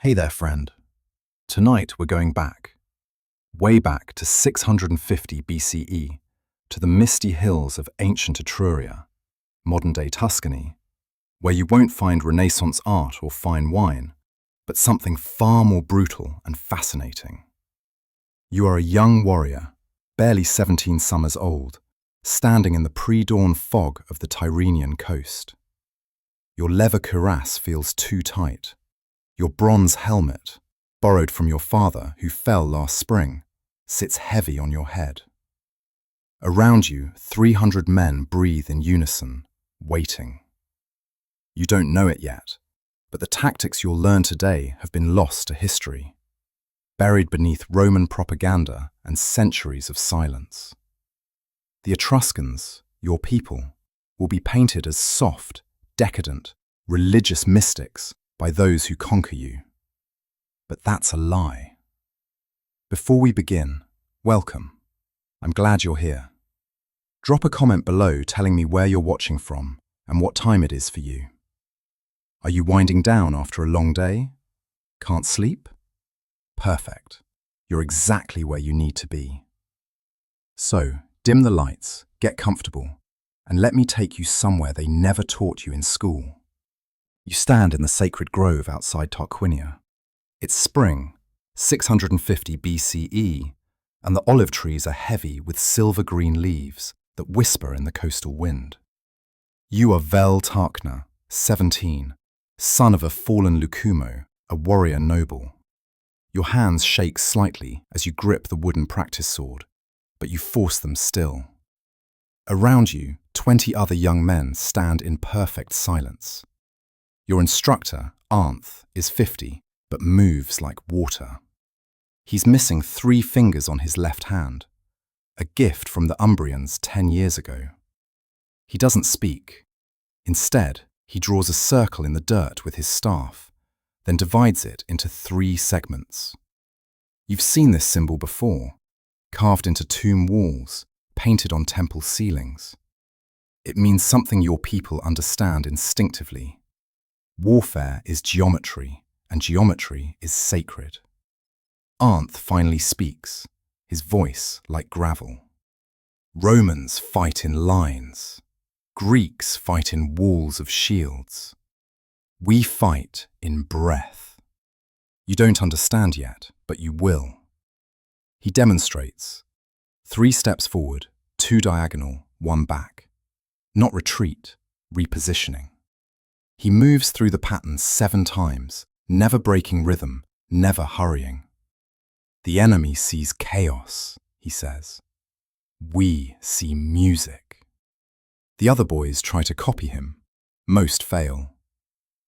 Hey there, friend. Tonight we're going back, way back to 650 BCE, to the misty hills of ancient Etruria, modern-day Tuscany, where you won't find Renaissance art or fine wine, but something far more brutal and fascinating. You are a young warrior, barely 17 summers old, standing in the pre-dawn fog of the Tyrrhenian coast. Your leather cuirass feels too tight. Your bronze helmet, borrowed from your father who fell last spring, sits heavy on your head. Around you, 300 men breathe in unison, waiting. You don't know it yet, but the tactics you'll learn today have been lost to history, buried beneath Roman propaganda and centuries of silence. The Etruscans, your people, will be painted as soft, decadent, religious mystics by those who conquer you. But that's a lie. Before we begin, welcome. I'm glad you're here. Drop a comment below telling me where you're watching from and what time it is for you. Are you winding down after a long day? Can't sleep? Perfect. You're exactly where you need to be. So, dim the lights, get comfortable, and let me take you somewhere they never taught you in school. You stand in the sacred grove outside Tarquinia. It's spring, 650 BCE, and the olive trees are heavy with silver-green leaves that whisper in the coastal wind. You are Vel Tarquina, 17, son of a fallen Lucumo, a warrior noble. Your hands shake slightly as you grip the wooden practice sword, but you force them still. Around you, 20 other young men stand in perfect silence. Your instructor, Arnth, is 50, but moves like water. He's missing 3 fingers on his left hand, a gift from the Umbrians 10 years ago. He doesn't speak. Instead, he draws a circle in the dirt with his staff, then divides it into 3 segments. You've seen this symbol before, carved into tomb walls, painted on temple ceilings. It means something your people understand instinctively. Warfare is geometry, and geometry is sacred. Arnth finally speaks, his voice like gravel. Romans fight in lines. Greeks fight in walls of shields. We fight in breath. You don't understand yet, but you will. He demonstrates. 3 steps forward, 2 diagonal, 1 back. Not retreat, repositioning. He moves through the pattern 7 times, never breaking rhythm, never hurrying. The enemy sees chaos, he says. We see music. The other boys try to copy him. Most fail.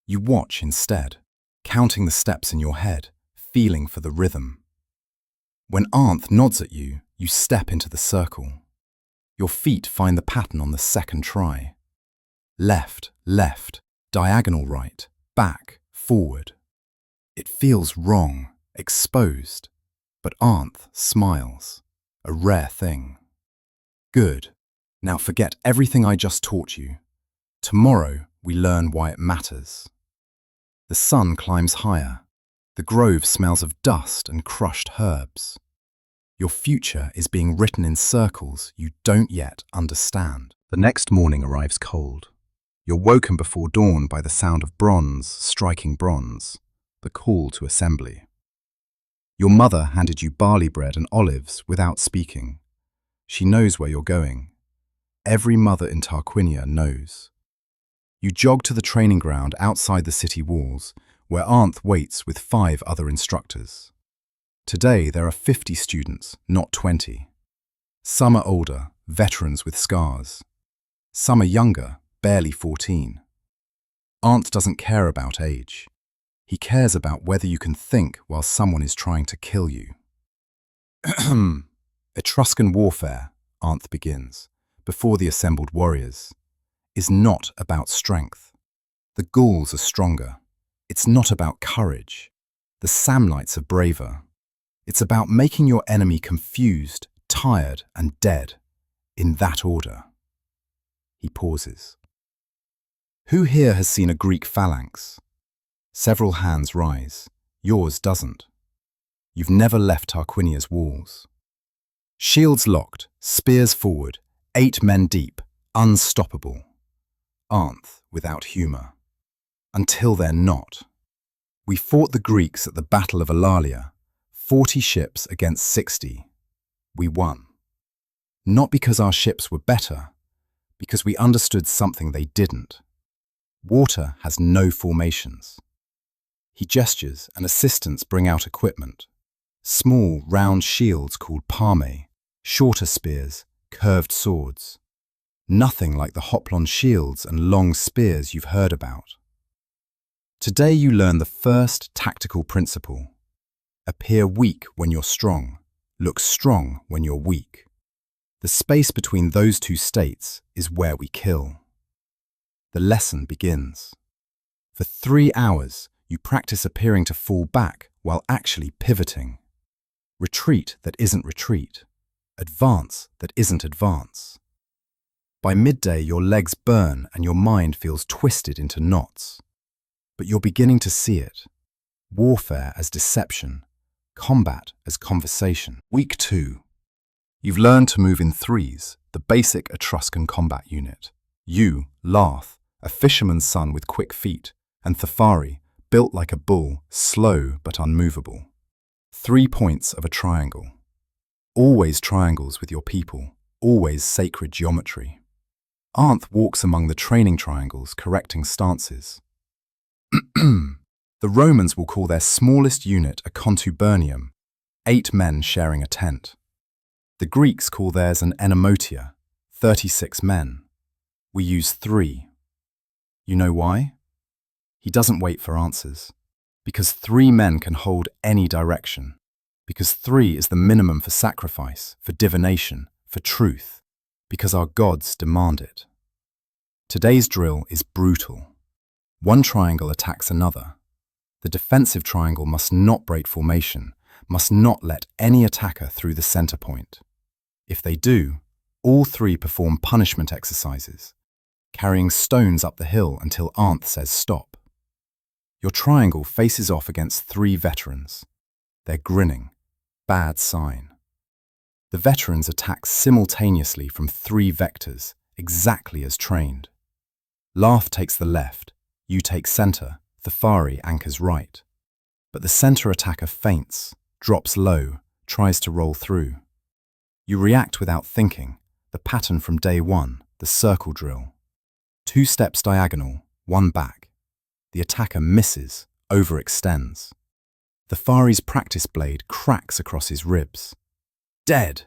You watch instead, counting the steps in your head, feeling for the rhythm. When Arnth nods at you, you step into the circle. Your feet find the pattern on the 2nd try. Left, left, diagonal right, back, forward. It feels wrong, exposed, but Arnth smiles, a rare thing. Good. Now forget everything I just taught you. Tomorrow we learn why it matters. The sun climbs higher. The grove smells of dust and crushed herbs. Your future is being written in circles you don't yet understand. The next morning arrives cold. You're woken before dawn by the sound of bronze striking bronze, the call to assembly. Your mother handed you barley bread and olives without speaking. She knows where you're going. Every mother in Tarquinia knows. You jog to the training ground outside the city walls, where Arnth waits with 5 other instructors. Today there are 50 students, not 20. Some are older, veterans with scars. Some are younger, barely 14. Arnth doesn't care about age. He cares about whether you can think while someone is trying to kill you. Etruscan warfare, Arnth begins, before the assembled warriors, is not about strength. The Gauls are stronger. It's not about courage. The Samnites are braver. It's about making your enemy confused, tired, and dead, in that order. He pauses. Who here has seen a Greek phalanx? Several hands rise. Yours doesn't. You've never left Tarquinia's walls. Shields locked, spears forward, 8 men deep, unstoppable. Aren't without humour. Until they're not. We fought the Greeks at the Battle of Alalia, 40 ships against 60. We won. Not because our ships were better, because we understood something they didn't. Water has no formations. He gestures and assistants bring out equipment. Small, round shields called palmae, shorter spears, curved swords. Nothing like the hoplon shields and long spears you've heard about. Today you learn the first tactical principle. Appear weak when you're strong. Look strong when you're weak. The space between those two states is where we kill. The lesson begins. For 3 hours, you practice appearing to fall back while actually pivoting. Retreat that isn't retreat. Advance that isn't advance. By midday, your legs burn and your mind feels twisted into knots. But you're beginning to see it. Warfare as deception. Combat as conversation. Week 2. You've learned to move in threes, the basic Etruscan combat unit. You, Larth, a fisherman's son with quick feet, and Thafari, built like a bull, slow but unmovable. 3 points of a triangle. Always triangles with your people, always sacred geometry. Arnth walks among the training triangles, correcting stances. The Romans will call their smallest unit a contubernium, 8 men sharing a tent. The Greeks call theirs an enomotia, 36 men. We use 3. You know why? He doesn't wait for answers. Because 3 men can hold any direction. Because 3 is the minimum for sacrifice, for divination, for truth. Because our gods demand it. Today's drill is brutal. One triangle attacks another. The defensive triangle must not break formation, must not let any attacker through the center point. If they do, all 3 perform punishment exercises, carrying stones up the hill until Arnth says stop. Your triangle faces off against 3 veterans. They're grinning. Bad sign. The veterans attack simultaneously from 3 vectors, exactly as trained. Larth takes the left, you take center, Thafari anchors right. But the center attacker feints, drops low, tries to roll through. You react without thinking, the pattern from day 1, the circle drill. 2 steps diagonal, 1 back. The attacker misses, overextends. Thafari's practice blade cracks across his ribs. Dead,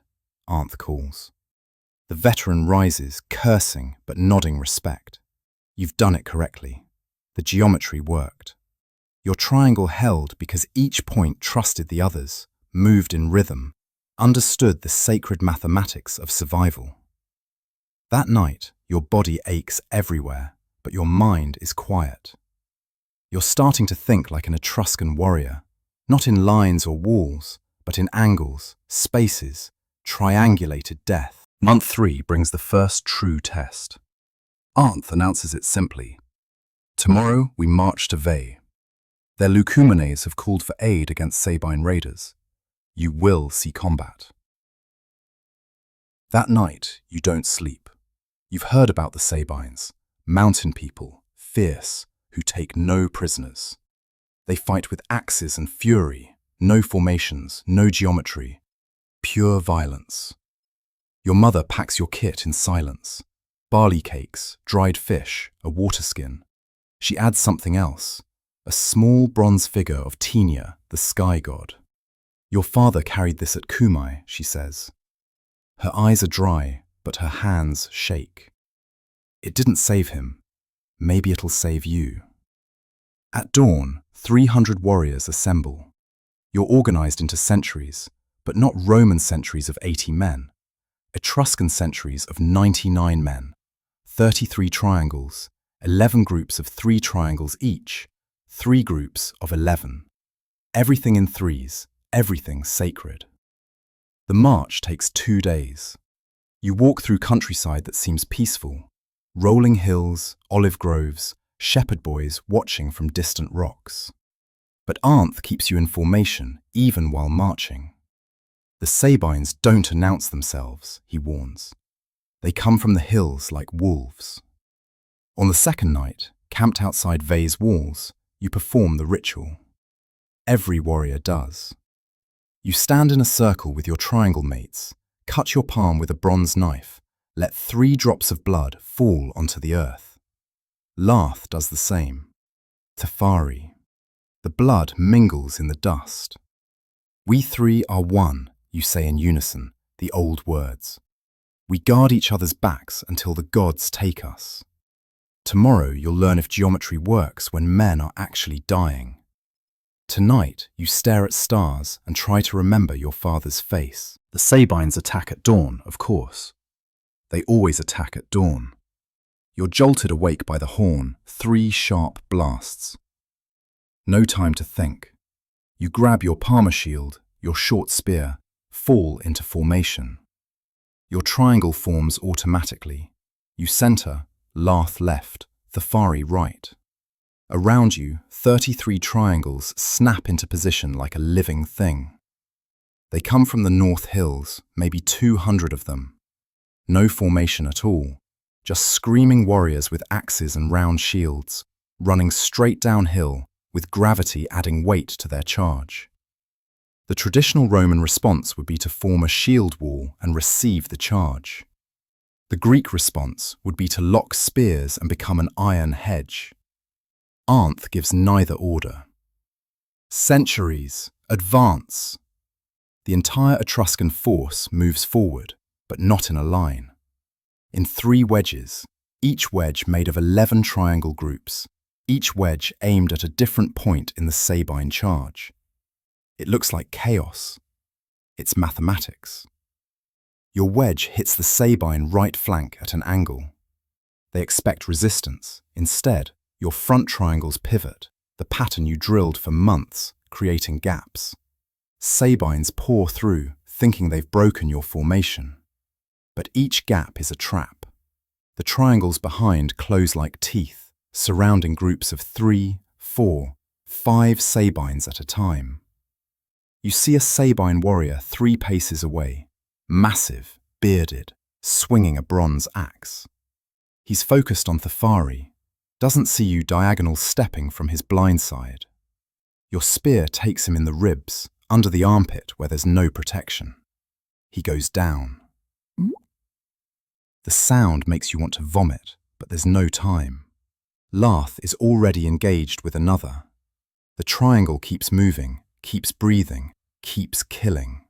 Arnth calls. The veteran rises, cursing but nodding respect. You've done it correctly. The geometry worked. Your triangle held because each point trusted the others, moved in rhythm, understood the sacred mathematics of survival. That night, your body aches everywhere, but your mind is quiet. You're starting to think like an Etruscan warrior, not in lines or walls, but in angles, spaces, triangulated death. Month 3 brings the first true test. Arnth announces it simply. Tomorrow we march to Veii. Their Lucumenes have called for aid against Sabine raiders. You will see combat. That night, you don't sleep. You've heard about the Sabines, mountain people, fierce, who take no prisoners. They fight with axes and fury, no formations, no geometry, pure violence. Your mother packs your kit in silence. Barley cakes, dried fish, a water skin. She adds something else, a small bronze figure of Tenia, the sky god. Your father carried this at Cumae, she says. Her eyes are dry, but her hands shake. It didn't save him. Maybe it'll save you. At dawn, 300 warriors assemble. You're organized into centuries, but not Roman centuries of 80 men. Etruscan centuries of 99 men, 33 triangles, 11 groups of 3 triangles each, 3 groups of 11. Everything in threes, everything sacred. The march takes 2 days. You walk through countryside that seems peaceful, rolling hills, olive groves, shepherd boys watching from distant rocks. But Arnth keeps you in formation, even while marching. The Sabines don't announce themselves, he warns. They come from the hills like wolves. On the second night, camped outside Vey's walls, you perform the ritual. Every warrior does. You stand in a circle with your triangle mates, cut your palm with a bronze knife, let 3 drops of blood fall onto the earth. Larth does the same. Tefari. The blood mingles in the dust. We 3 are one, you say in unison, the old words. We guard each other's backs until the gods take us. Tomorrow you'll learn if geometry works when men are actually dying. Tonight you stare at stars and try to remember your father's face. The Sabines attack at dawn, of course. They always attack at dawn. You're jolted awake by the horn, 3 sharp blasts. No time to think. You grab your palmer shield, your short spear, fall into formation. Your triangle forms automatically. You center, Larth left, Thafari right. Around you, 33 triangles snap into position like a living thing. They come from the North Hills, maybe 200 of them. No formation at all, just screaming warriors with axes and round shields, running straight downhill, with gravity adding weight to their charge. The traditional Roman response would be to form a shield wall and receive the charge. The Greek response would be to lock spears and become an iron hedge. Arnth gives neither order. Centuries, advance! The entire Etruscan force moves forward, but not in a line. In 3 wedges, each wedge made of 11 triangle groups, each wedge aimed at a different point in the Sabine charge. It looks like chaos. It's mathematics. Your wedge hits the Sabine right flank at an angle. They expect resistance. Instead, your front triangles pivot, the pattern you drilled for months, creating gaps. Sabines pour through, thinking they've broken your formation. But each gap is a trap. The triangles behind close like teeth, surrounding groups of 3, 4, 5 Sabines at a time. You see a Sabine warrior 3 paces away, massive, bearded, swinging a bronze axe. He's focused on Thafari, doesn't see you diagonal stepping from his blind side. Your spear takes him in the ribs, under the armpit where there's no protection. He goes down. The sound makes you want to vomit, but there's no time. Larth is already engaged with another. The triangle keeps moving, keeps breathing, keeps killing.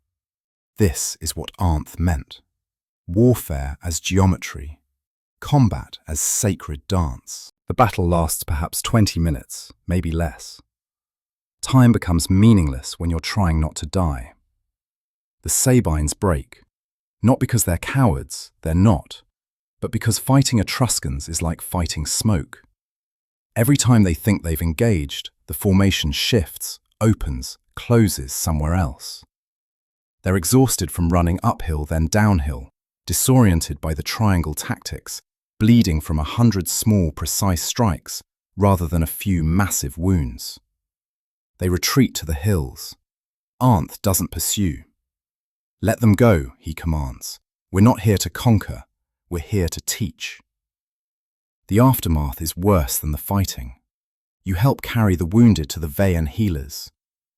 This is what Arnth meant. Warfare as geometry. Combat as sacred dance. The battle lasts perhaps 20 minutes, maybe less. Time becomes meaningless when you're trying not to die. The Sabines break. Not because they're cowards, they're not, but because fighting Etruscans is like fighting smoke. Every time they think they've engaged, the formation shifts, opens, closes somewhere else. They're exhausted from running uphill then downhill, disoriented by the triangle tactics, bleeding from 100 small, precise strikes rather than a few massive wounds. They retreat to the hills. Arnth doesn't pursue. Let them go, he commands. We're not here to conquer, we're here to teach. The aftermath is worse than the fighting. You help carry the wounded to the Veyan healers,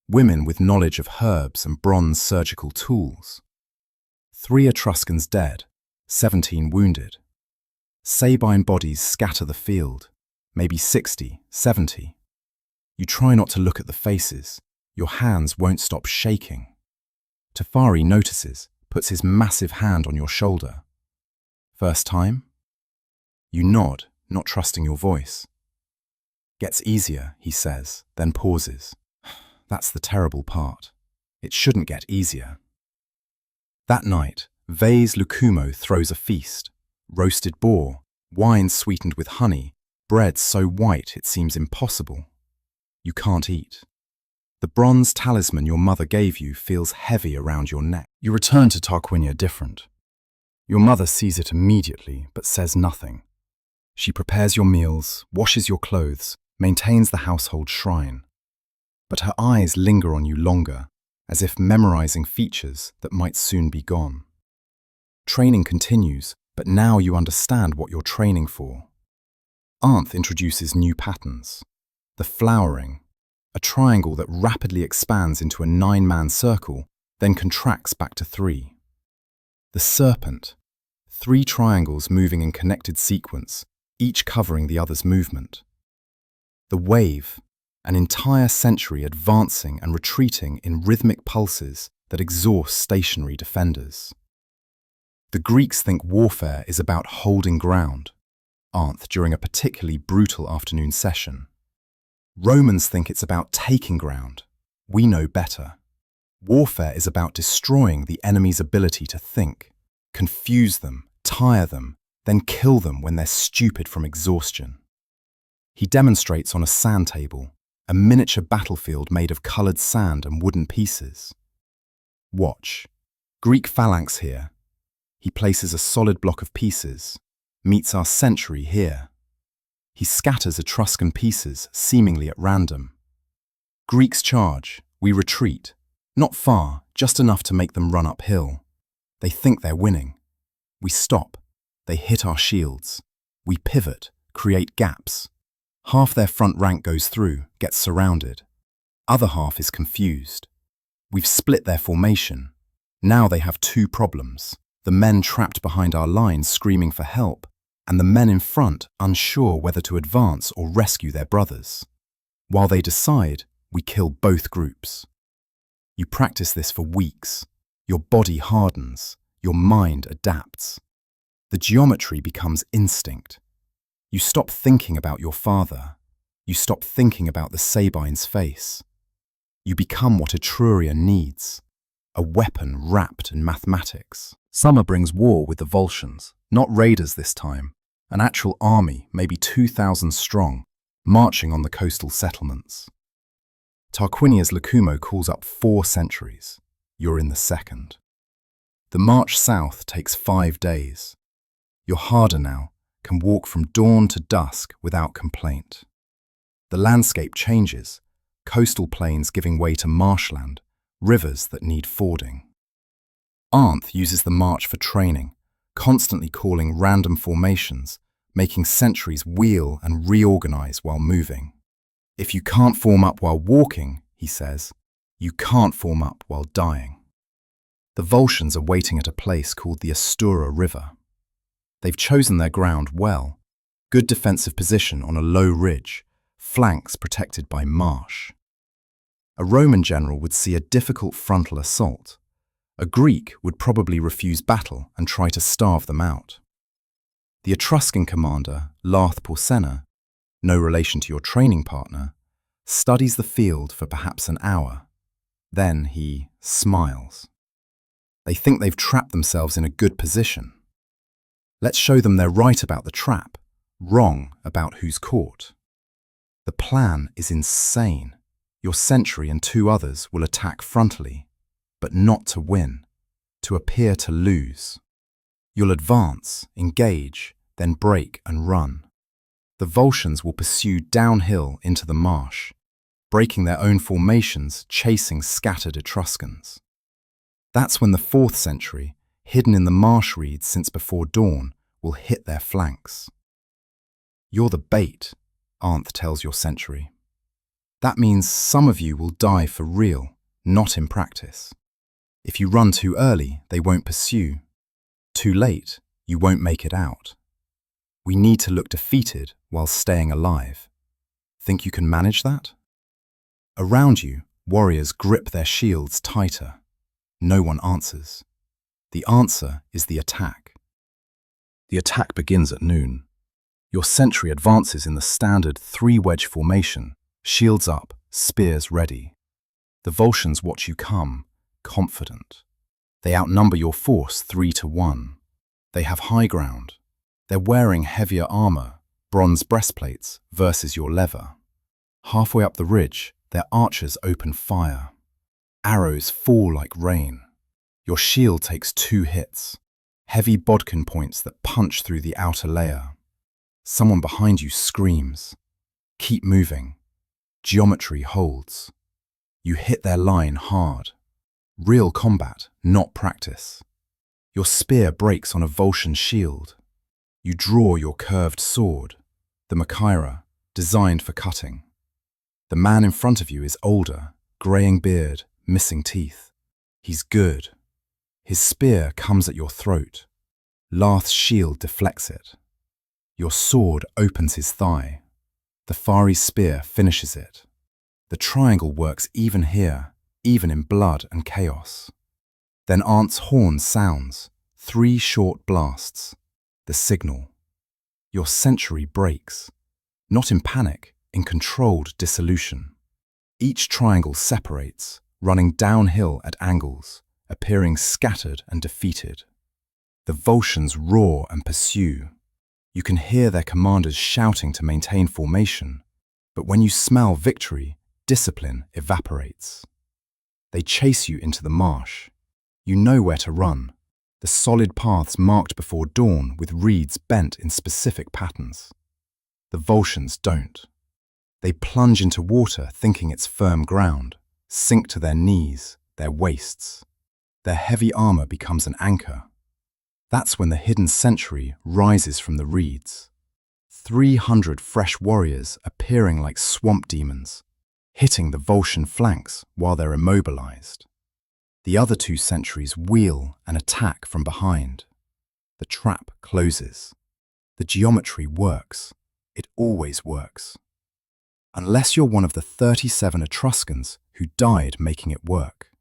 women with knowledge of herbs and bronze surgical tools. 3 Etruscans dead, 17 wounded. Sabine bodies scatter the field, maybe 60, 70. You try not to look at the faces. Your hands won't stop shaking. Tafari notices, puts his massive hand on your shoulder. First time? You nod, not trusting your voice. Gets easier, he says, then pauses. That's the terrible part. It shouldn't get easier. That night, Vey's Lucumo throws a feast. Roasted boar, wine sweetened with honey, bread so white it seems impossible. You can't eat. The bronze talisman your mother gave you feels heavy around your neck. You return to Tarquinia different. Your mother sees it immediately, but says nothing. She prepares your meals, washes your clothes, maintains the household shrine. but her eyes linger on you longer, as if memorizing features that might soon be gone. Training continues, but now you understand what you're training for. Arnth introduces new patterns. The flowering, a triangle that rapidly expands into a 9-man circle, then contracts back to 3. The serpent, 3 triangles moving in connected sequence, each covering the other's movement. The wave, an entire century advancing and retreating in rhythmic pulses that exhaust stationary defenders. The Greeks think warfare is about holding ground, Arnth during a particularly brutal afternoon session. Romans think it's about taking ground. We know better. Warfare is about destroying the enemy's ability to think, confuse them, tire them, then kill them when they're stupid from exhaustion. He demonstrates on a sand table, a miniature battlefield made of coloured sand and wooden pieces. Watch. Greek phalanx here. He places a solid block of pieces, meets our century here. He scatters Etruscan pieces, seemingly at random. Greeks charge, we retreat. Not far, just enough to make them run uphill. They think they're winning. We stop. They hit our shields. We pivot, create gaps. Half their front rank goes through, gets surrounded. Other half is confused. We've split their formation. Now they have 2 problems. The men trapped behind our lines screaming for help, and the men in front unsure whether to advance or rescue their brothers. While they decide, we kill both groups. You practice this for weeks. Your body hardens. Your mind adapts. The geometry becomes instinct. You stop thinking about your father. You stop thinking about the Sabine's face. You become what Etruria needs, a weapon wrapped in mathematics. Summer brings war with the Volscians, not raiders this time, an actual army, maybe 2,000 strong, marching on the coastal settlements. Tarquinius Lucumo calls up 4 centuries. You're in the second. The march south takes 5 days. You're harder now, can walk from dawn to dusk without complaint. The landscape changes, coastal plains giving way to marshland, rivers that need fording. Arnth uses the march for training, constantly calling random formations, making centuries wheel and reorganize while moving. If you can't form up while walking, he says, you can't form up while dying. The Volscians are waiting at a place called the Astura River. They've chosen their ground well, good defensive position on a low ridge, flanks protected by marsh. A Roman general would see a difficult frontal assault. A Greek would probably refuse battle and try to starve them out. The Etruscan commander, Larth Porsenna, no relation to your training partner, studies the field for perhaps an hour. Then he smiles. They think they've trapped themselves in a good position. Let's show them they're right about the trap, wrong about who's caught. The plan is insane. Your century and 2 others will attack frontally, but not to win, to appear to lose. You'll advance, engage, then break and run. The Volscians will pursue downhill into the marsh, breaking their own formations, chasing scattered Etruscans. That's when the 4th century, hidden in the marsh reeds since before dawn, will hit their flanks. You're the bait, Arnth tells your century. That means some of you will die for real, not in practice. If you run too early, they won't pursue. Too late, you won't make it out. We need to look defeated while staying alive. Think you can manage that? Around you, warriors grip their shields tighter. No one answers. The answer is the attack. The attack begins at noon. Your century advances in the standard 3-wedge formation, shields up, spears ready. The Volscians watch you come, confident. They outnumber your force 3-1. They have high ground. They're wearing heavier armor, bronze breastplates versus your leather. Halfway up the ridge, their archers open fire. Arrows fall like rain. Your shield takes 2 hits, heavy bodkin points that punch through the outer layer. Someone behind you screams. Keep moving. Geometry holds. You hit their line hard. Real combat, not practice. Your spear breaks on a Volscian shield. You draw your curved sword, the Machaira, designed for cutting. The man in front of you is older, greying beard, missing teeth. He's good. His spear comes at your throat. Larth's shield deflects it. Your sword opens his thigh. The Fari's spear finishes it. The triangle works even here, even in blood and chaos. Then Arndt's horn sounds, 3 short blasts. The signal. Your century breaks. Not in panic, in controlled dissolution. Each triangle separates, running downhill at angles, appearing scattered and defeated. The Volscians roar and pursue. You can hear their commanders shouting to maintain formation, but when you smell victory, discipline evaporates. They chase you into the marsh. You know where to run, the solid paths marked before dawn with reeds bent in specific patterns. The Volscians don't. They plunge into water thinking it's firm ground, sink to their knees, their waists. Their heavy armor becomes an anchor. That's when the hidden century rises from the reeds. 300 fresh warriors appearing like swamp demons, hitting the Volscian flanks while they're immobilized. The other 2 centuries wheel and attack from behind. The trap closes. The geometry works. It always works. Unless you're one of the 37 Etruscans who died making it work.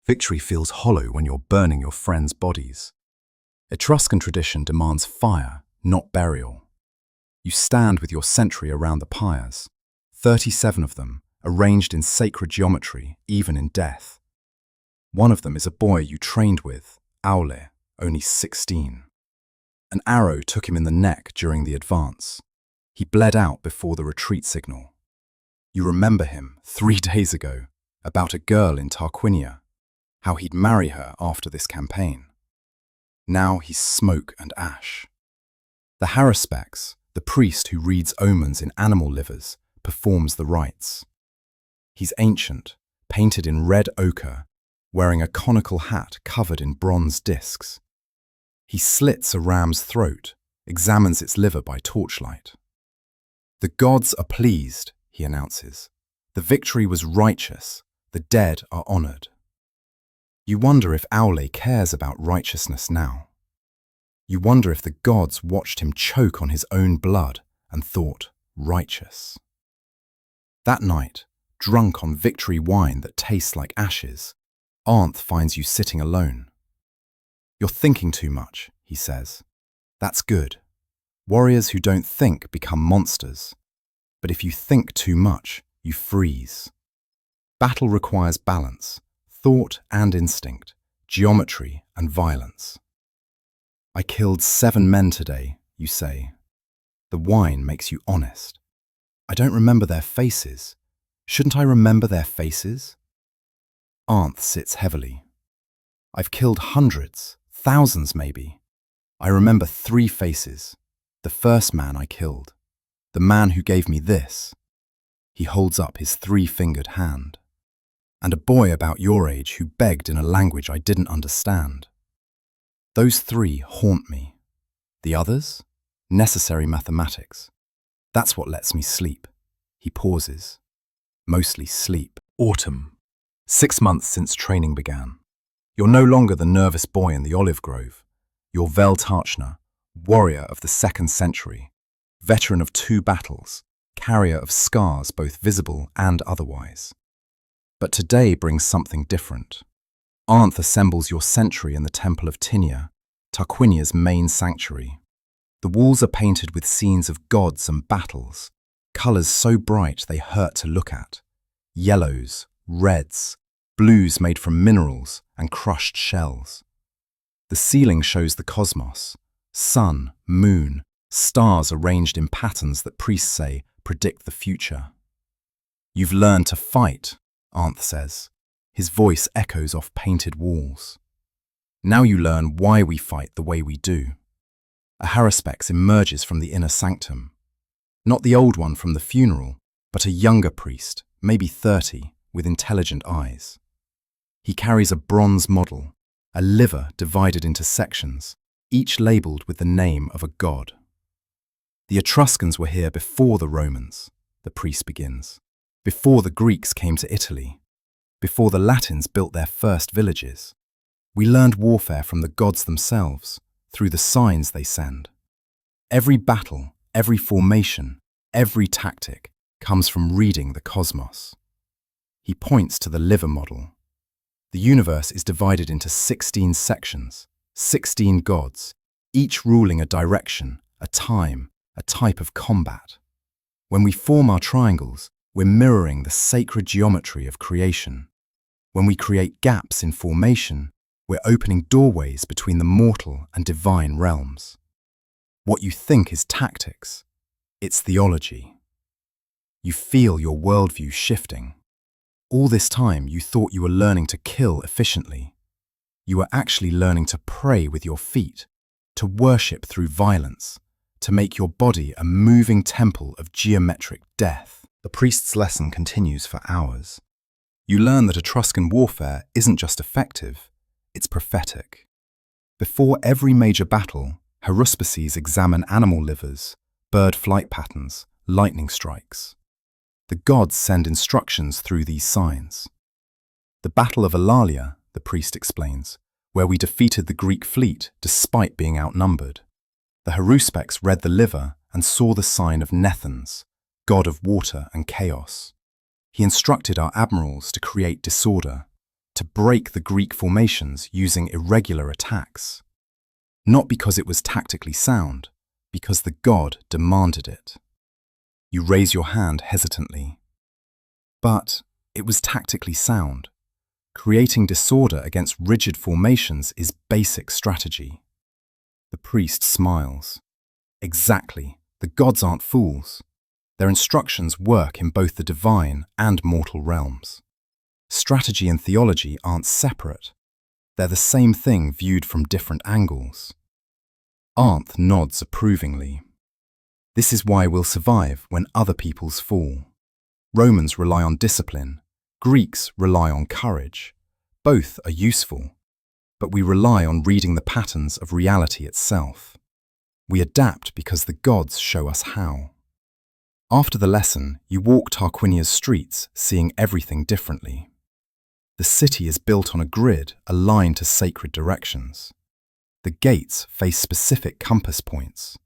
Victory feels hollow when you're burning your friends' bodies. Etruscan tradition demands fire, not burial. You stand with your century around the pyres, 37 of them, arranged in sacred geometry, even in death. One of them is a boy you trained with, Aule, only 16. An arrow took him in the neck during the advance. He bled out before the retreat signal. You remember him 3 days ago, about a girl in Tarquinia, how he'd marry her after this campaign. Now he's smoke and ash. The haruspex, the priest who reads omens in animal livers, performs the rites. He's ancient, painted in red ochre, wearing a conical hat covered in bronze discs. He slits a ram's throat, examines its liver by torchlight. The gods are pleased, he announces. The victory was righteous, the dead are honored. You wonder if Aule cares about righteousness now. You wonder if the gods watched him choke on his own blood and thought, righteous. That night, drunk on victory wine that tastes like ashes, Arndt finds you sitting alone. You're thinking too much, he says. That's good. Warriors who don't think become monsters. But if you think too much, you freeze. Battle requires balance, thought and instinct, geometry and violence. I killed 7 men today, you say. The wine makes you honest. I don't remember their faces. Shouldn't I remember their faces? Arndt sits heavily. I've killed hundreds, thousands maybe. I remember 3 faces. The first man I killed. The man who gave me this. He holds up his 3-fingered hand. And a boy about your age who begged in a language I didn't understand. Those 3 haunt me. The others? Necessary mathematics. That's what lets me sleep. He pauses. Mostly sleep. Autumn. 6 months since training began. You're no longer the nervous boy in the olive grove. You're Vel Tarchner, warrior of the 2nd century, veteran of 2 battles, carrier of scars both visible and otherwise. But today brings something different. Arndt assembles your century in the Temple of Tinia, Tarquinia's main sanctuary. The walls are painted with scenes of gods and battles, colours so bright they hurt to look at. Yellows, reds, blues made from minerals and crushed shells. The ceiling shows the cosmos, sun, moon, stars arranged in patterns that priests say predict the future. You've learned to fight, Arndt says. His voice echoes off painted walls. Now you learn why we fight the way we do. A haruspex emerges from the inner sanctum. Not the old one from the funeral, but a younger priest, maybe 30, with intelligent eyes. He carries a bronze model, a liver divided into sections, each labelled with the name of a god. The Etruscans were here before the Romans, the priest begins, before the Greeks came to Italy, before the Latins built their first villages. We learned warfare from the gods themselves, through the signs they send. Every battle, every formation, every tactic comes from reading the cosmos. He points to the liver model. The universe is divided into 16 sections, 16 gods, each ruling a direction, a time, a type of combat. When we form our triangles, we're mirroring the sacred geometry of creation. When we create gaps in formation, we're opening doorways between the mortal and divine realms. What you think is tactics, it's theology. You feel your worldview shifting. All this time you thought you were learning to kill efficiently. You were actually learning to pray with your feet, to worship through violence, to make your body a moving temple of geometric death. The priest's lesson continues for hours. You learn that Etruscan warfare isn't just effective, it's prophetic. Before every major battle, haruspices examine animal livers, bird flight patterns, lightning strikes. The gods send instructions through these signs. The Battle of Alalia, the priest explains, where we defeated the Greek fleet despite being outnumbered. The haruspex read the liver and saw the sign of Nethans, god of water and chaos. He instructed our admirals to create disorder, to break the Greek formations using irregular attacks. Not because it was tactically sound, because the god demanded it. You raise your hand hesitantly. But it was tactically sound. Creating disorder against rigid formations is basic strategy. The priest smiles. Exactly, the gods aren't fools. Their instructions work in both the divine and mortal realms. Strategy and theology aren't separate. They're the same thing viewed from different angles. Arndt nods approvingly. This is why we'll survive when other peoples fall. Romans rely on discipline. Greeks rely on courage. Both are useful, but we rely on reading the patterns of reality itself. We adapt because the gods show us how. After the lesson, you walk Tarquinia's streets, seeing everything differently. The city is built on a grid aligned to sacred directions. The gates face specific compass points.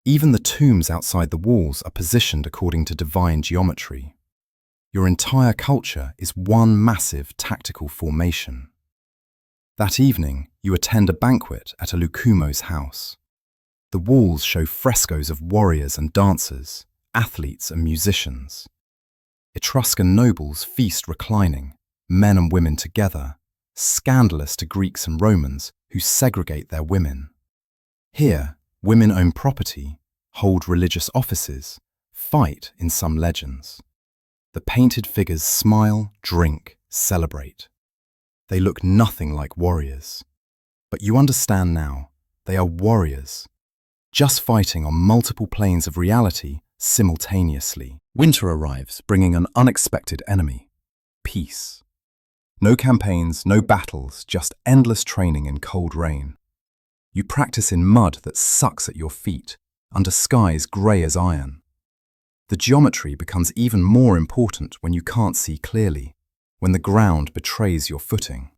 Even the tombs outside the walls are positioned according to divine geometry. Your entire culture is one massive tactical formation. That evening, you attend a banquet at a Lucumo's house. The walls show frescoes of warriors and dancers, athletes and musicians. Etruscan nobles feast reclining, men and women together, scandalous to Greeks and Romans who segregate their women. Here, women own property, hold religious offices, fight in some legends. The painted figures smile, drink, celebrate. They look nothing like warriors. But you understand now, they are warriors, just fighting on multiple planes of reality simultaneously. Winter arrives, bringing an unexpected enemy: peace. No campaigns, no battles, just endless training in cold rain. You practice in mud that sucks at your feet, under skies grey as iron. The geometry becomes even more important when you can't see clearly, when the ground betrays your footing.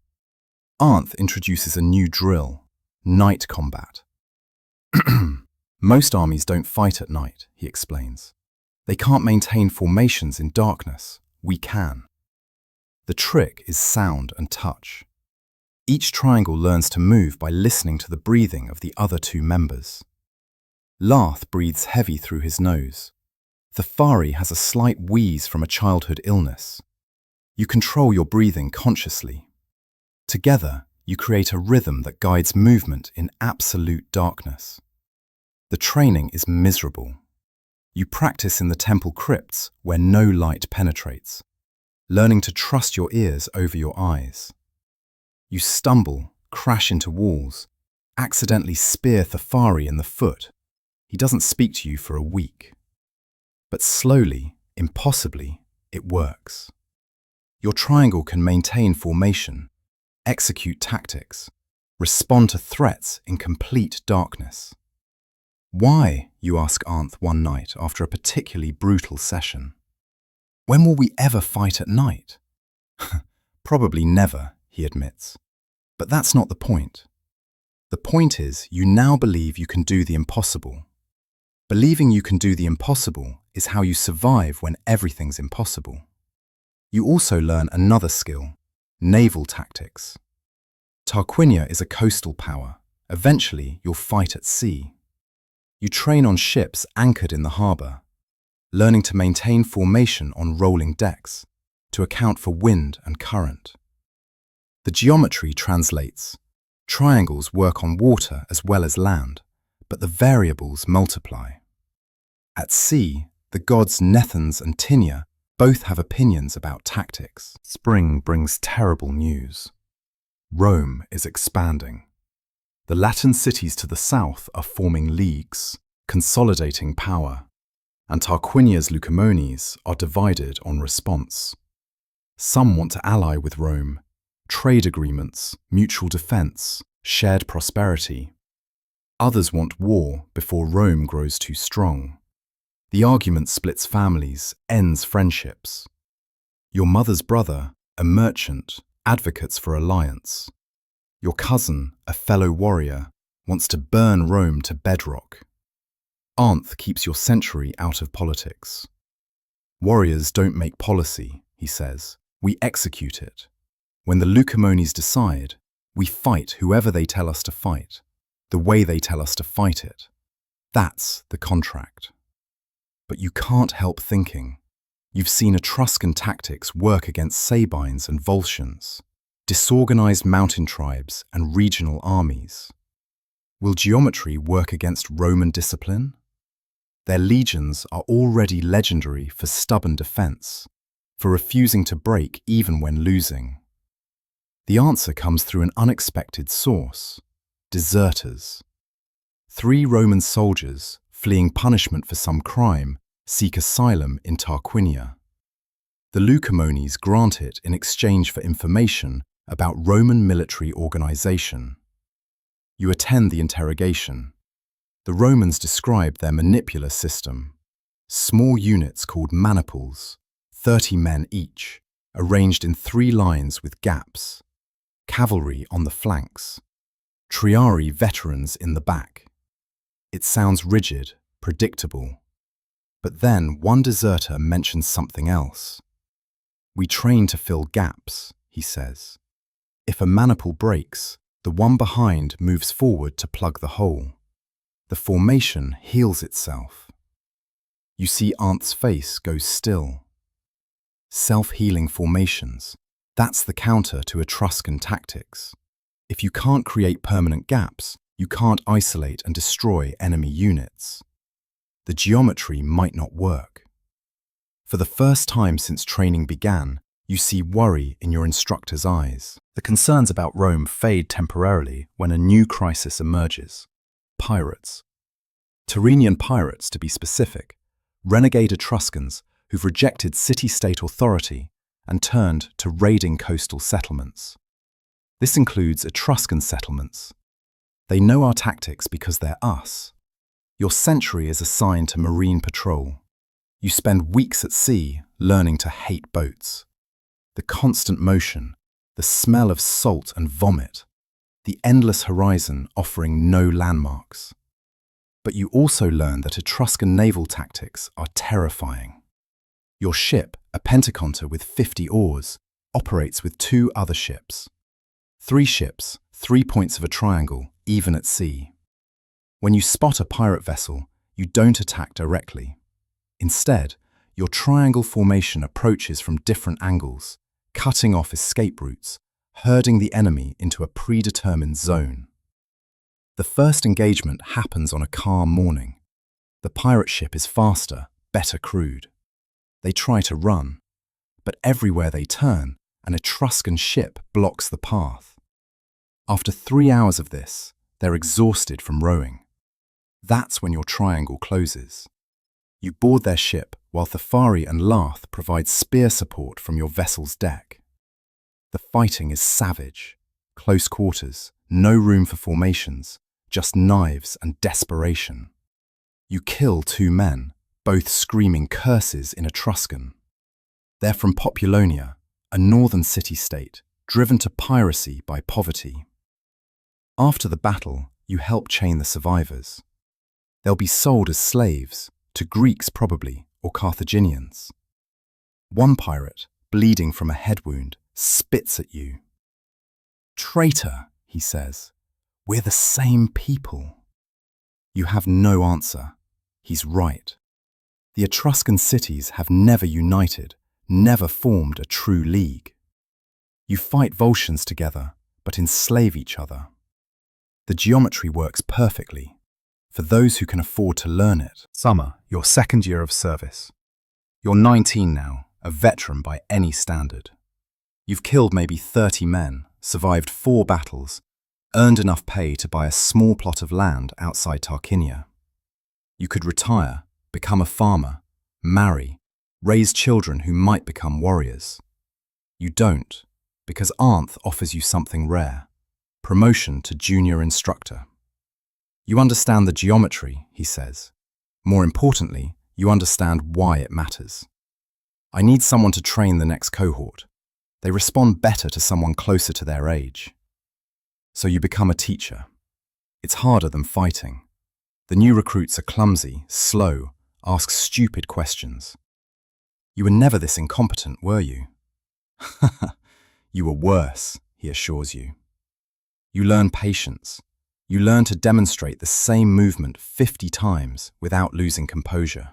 Arndt introduces a new drill: night combat. Most armies don't fight at night, he explains. They can't maintain formations in darkness. We can. The trick is sound and touch. Each triangle learns to move by listening to the breathing of the other two members. Larth breathes heavy through his nose. Thafari has a slight wheeze from a childhood illness. You control your breathing consciously. Together, you create a rhythm that guides movement in absolute darkness. The training is miserable. You practice in the temple crypts where no light penetrates, learning to trust your ears over your eyes. You stumble, crash into walls, accidentally spear Thafari in the foot. He doesn't speak to you for a week. But slowly, impossibly, it works. Your triangle can maintain formation, execute tactics, respond to threats in complete darkness. Why, you ask Arnth one night after a particularly brutal session. When will we ever fight at night? Probably never, he admits. But that's not the point. The point is, you now believe you can do the impossible. Believing you can do the impossible is how you survive when everything's impossible. You also learn another skill, naval tactics. Tarquinia is a coastal power. Eventually, you'll fight at sea. You train on ships anchored in the harbour, learning to maintain formation on rolling decks, to account for wind and current. The geometry translates. Triangles work on water as well as land, but the variables multiply. At sea, the gods Nethans and Tinia both have opinions about tactics. Spring brings terrible news. Rome is expanding. The Latin cities to the south are forming leagues, consolidating power, and Tarquinia's Lucumones are divided on response. Some want to ally with Rome, trade agreements, mutual defense, shared prosperity. Others want war before Rome grows too strong. The argument splits families, ends friendships. Your mother's brother, a merchant, advocates for alliance. Your cousin, a fellow warrior, wants to burn Rome to bedrock. Arnth keeps your century out of politics. Warriors don't make policy, he says. We execute it. When the Lucumones decide, we fight whoever they tell us to fight, the way they tell us to fight it. That's the contract. But you can't help thinking. You've seen Etruscan tactics work against Sabines and Volscians, disorganized mountain tribes and regional armies. Will geometry work against Roman discipline? Their legions are already legendary for stubborn defense, for refusing to break even when losing. The answer comes through an unexpected source: deserters. 3 Roman soldiers, fleeing punishment for some crime, seek asylum in Tarquinia. The Lucumones grant it in exchange for information about Roman military organization. You attend the interrogation. The Romans describe their manipular system. Small units called maniples, 30 men each, arranged in 3 lines with gaps. Cavalry on the flanks. Triarii veterans in the back. It sounds rigid, predictable. But then one deserter mentions something else. We train to fill gaps, he says. If a maniple breaks, the one behind moves forward to plug the hole. The formation heals itself. You see Arnth's face go still. Self-healing formations. That's the counter to Etruscan tactics. If you can't create permanent gaps, you can't isolate and destroy enemy units. The geometry might not work. For the first time since training began, you see worry in your instructor's eyes. The concerns about Rome fade temporarily when a new crisis emerges. Pirates. Tyrrhenian pirates, to be specific, renegade Etruscans who've rejected city-state authority and turned to raiding coastal settlements. This includes Etruscan settlements. They know our tactics because they're us. Your century is assigned to marine patrol. You spend weeks at sea learning to hate boats. The constant motion, the smell of salt and vomit, the endless horizon offering no landmarks. But you also learn that Etruscan naval tactics are terrifying. Your ship, a pentaconter with 50 oars, operates with 2 other ships. 3 ships, 3 points of a triangle, even at sea. When you spot a pirate vessel, you don't attack directly. Instead, your triangle formation approaches from different angles, cutting off escape routes, herding the enemy into a predetermined zone. The first engagement happens on a calm morning. The pirate ship is faster, better crewed. They try to run, but everywhere they turn, an Etruscan ship blocks the path. After 3 hours of this, they're exhausted from rowing. That's when your triangle closes. You board their ship while Thafari and Lath provide spear support from your vessel's deck. The fighting is savage, close quarters, no room for formations, just knives and desperation. You kill 2 men, both screaming curses in Etruscan. They're from Populonia, a northern city-state, driven to piracy by poverty. After the battle, you help chain the survivors. They'll be sold as slaves, to Greeks probably, or Carthaginians. One pirate, bleeding from a head wound, spits at you. "Traitor," he says, "we're the same people." You have no answer. He's right. The Etruscan cities have never united, never formed a true league. You fight Volscians together, but enslave each other. The geometry works perfectly, for those who can afford to learn it. Summer, your 2nd year of service. You're 19 now, a veteran by any standard. You've killed maybe 30 men, survived 4 battles, earned enough pay to buy a small plot of land outside Tarquinia. You could retire, become a farmer, marry, raise children who might become warriors. You don't, because Arnth offers you something rare: promotion to junior instructor. You understand the geometry, he says. More importantly, you understand why it matters. I need someone to train the next cohort. They respond better to someone closer to their age. So you become a teacher. It's harder than fighting. The new recruits are clumsy, slow, ask stupid questions. You were never this incompetent, were you? You were worse, he assures you. You learn patience. You learn to demonstrate the same movement 50 times without losing composure.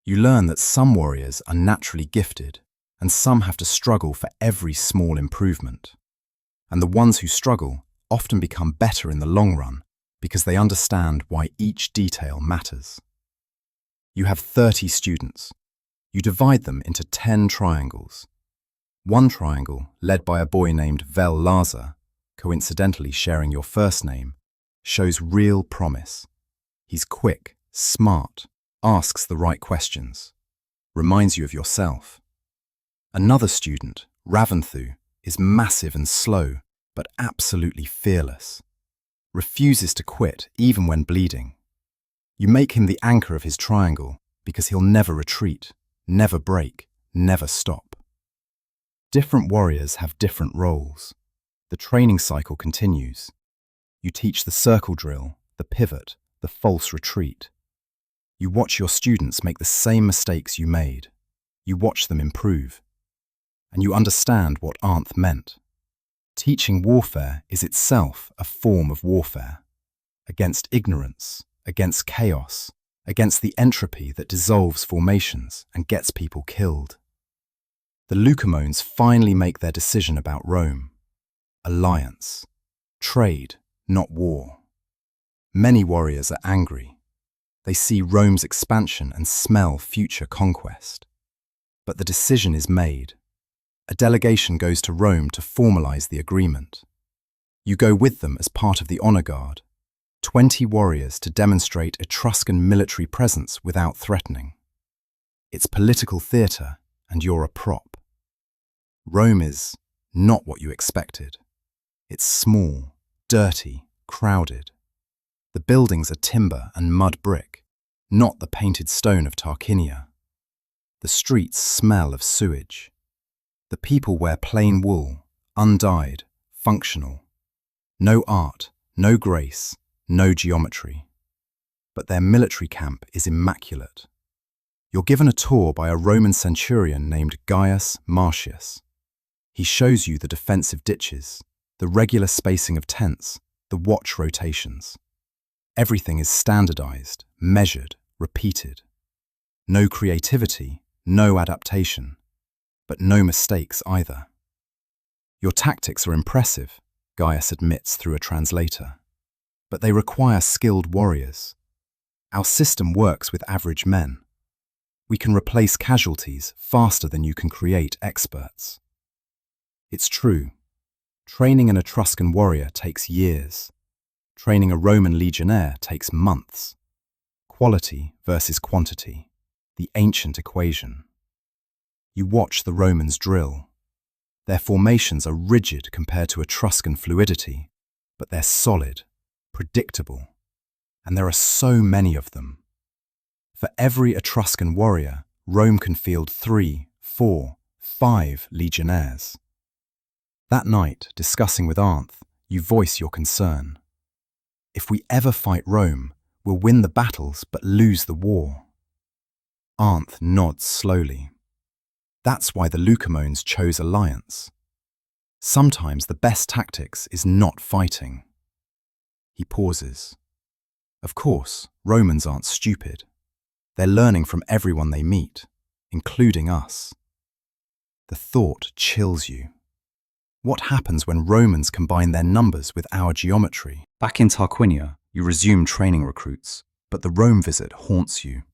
You learn that some warriors are naturally gifted and some have to struggle for every small improvement. And the ones who struggle often become better in the long run because they understand why each detail matters. You have 30 students. You divide them into 10 triangles. One triangle, led by a boy named Vel Laza, coincidentally sharing your first name, shows real promise. He's quick, smart, asks the right questions, reminds you of yourself. Another student, Raventhu, is massive and slow, but absolutely fearless. Refuses to quit even when bleeding. You make him the anchor of his triangle because he'll never retreat, never break, never stop. Different warriors have different roles. The training cycle continues. You teach the circle drill, the pivot, the false retreat. You watch your students make the same mistakes you made. You watch them improve. And you understand what Arnth meant. Teaching warfare is itself a form of warfare. Against ignorance, against chaos, against the entropy that dissolves formations and gets people killed. The Lucumones finally make their decision about Rome. Alliance. Trade, not war. Many warriors are angry. They see Rome's expansion and smell future conquest. But the decision is made. A delegation goes to Rome to formalize the agreement. You go with them as part of the honor guard, 20 warriors to demonstrate Etruscan military presence without threatening. It's political theater, and you're a prop. Rome is not what you expected. It's small, dirty, crowded. The buildings are timber and mud brick, not the painted stone of Tarquinia. The streets smell of sewage. The people wear plain wool, undyed, functional. No art, no grace, no geometry. But their military camp is immaculate. You're given a tour by a Roman centurion named Gaius Marcius. He shows you the defensive ditches, the regular spacing of tents, the watch rotations. Everything is standardized, measured, repeated. No creativity, no adaptation, but no mistakes either. Your tactics are impressive, Gaius admits through a translator, but they require skilled warriors. Our system works with average men. We can replace casualties faster than you can create experts. It's true. Training an Etruscan warrior takes years. Training a Roman legionnaire takes months. Quality versus quantity. the ancient equation. You watch the Romans drill. Their formations are rigid compared to Etruscan fluidity, but they're solid, predictable, and there are so many of them. For every Etruscan warrior, Rome can field 3, 4, 5 legionnaires. That night, discussing with Arnth, you voice your concern. If we ever fight Rome, we'll win the battles but lose the war. Arnth nods slowly. That's why the Lucumones chose alliance. Sometimes the best tactics is not fighting. He pauses. Of course, Romans aren't stupid. They're learning from everyone they meet, including us. The thought chills you. What happens when Romans combine their numbers with our geometry? Back in Tarquinia, you resume training recruits, but the Rome visit haunts you.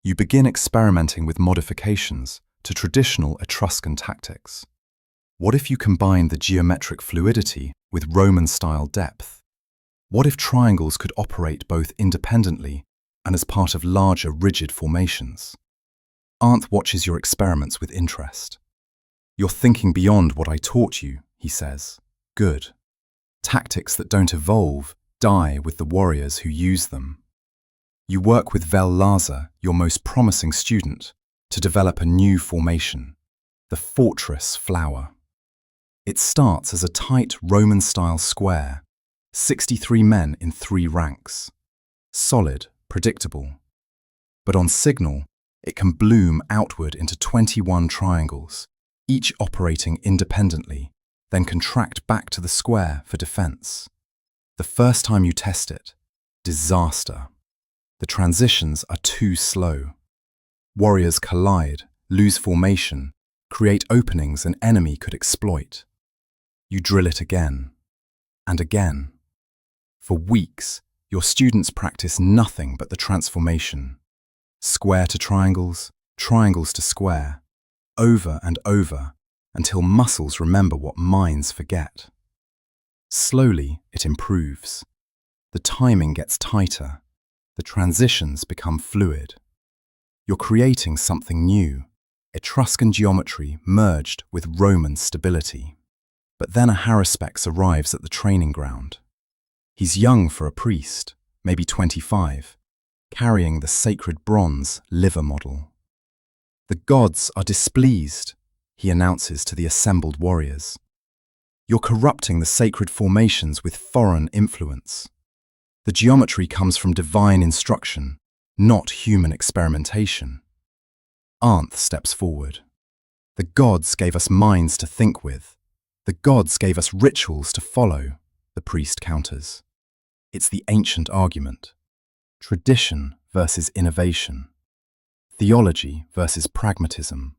You begin experimenting with modifications to traditional Etruscan tactics. What if you combine the geometric fluidity with Roman-style depth? What if triangles could operate both independently and as part of larger, rigid formations? Arnth watches your experiments with interest. You're thinking beyond what I taught you, he says. Good. Tactics that don't evolve die with the warriors who use them. You work with Vel Laza, your most promising student, to develop a new formation, the fortress flower. It starts as a tight Roman-style square, 63 men in 3 ranks. Solid, predictable. But on signal, it can bloom outward into 21 triangles, each operating independently, then contract back to the square for defense. The first time you test it, disaster. The transitions are too slow. Warriors collide, lose formation, create openings an enemy could exploit. You drill it again, and again. For weeks, your students practice nothing but the transformation. Square to triangles, triangles to square, over and over, until muscles remember what minds forget. Slowly, it improves. The timing gets tighter. The transitions become fluid. You're creating something new, Etruscan geometry merged with Roman stability. But then a haruspex arrives at the training ground. He's young for a priest, maybe 25, carrying the sacred bronze liver model. The gods are displeased, he announces to the assembled warriors. You're corrupting the sacred formations with foreign influence. The geometry comes from divine instruction, not human experimentation. Arnth steps forward. The gods gave us minds to think with. The gods gave us rituals to follow, the priest counters. It's the ancient argument. Tradition versus innovation. Theology versus pragmatism.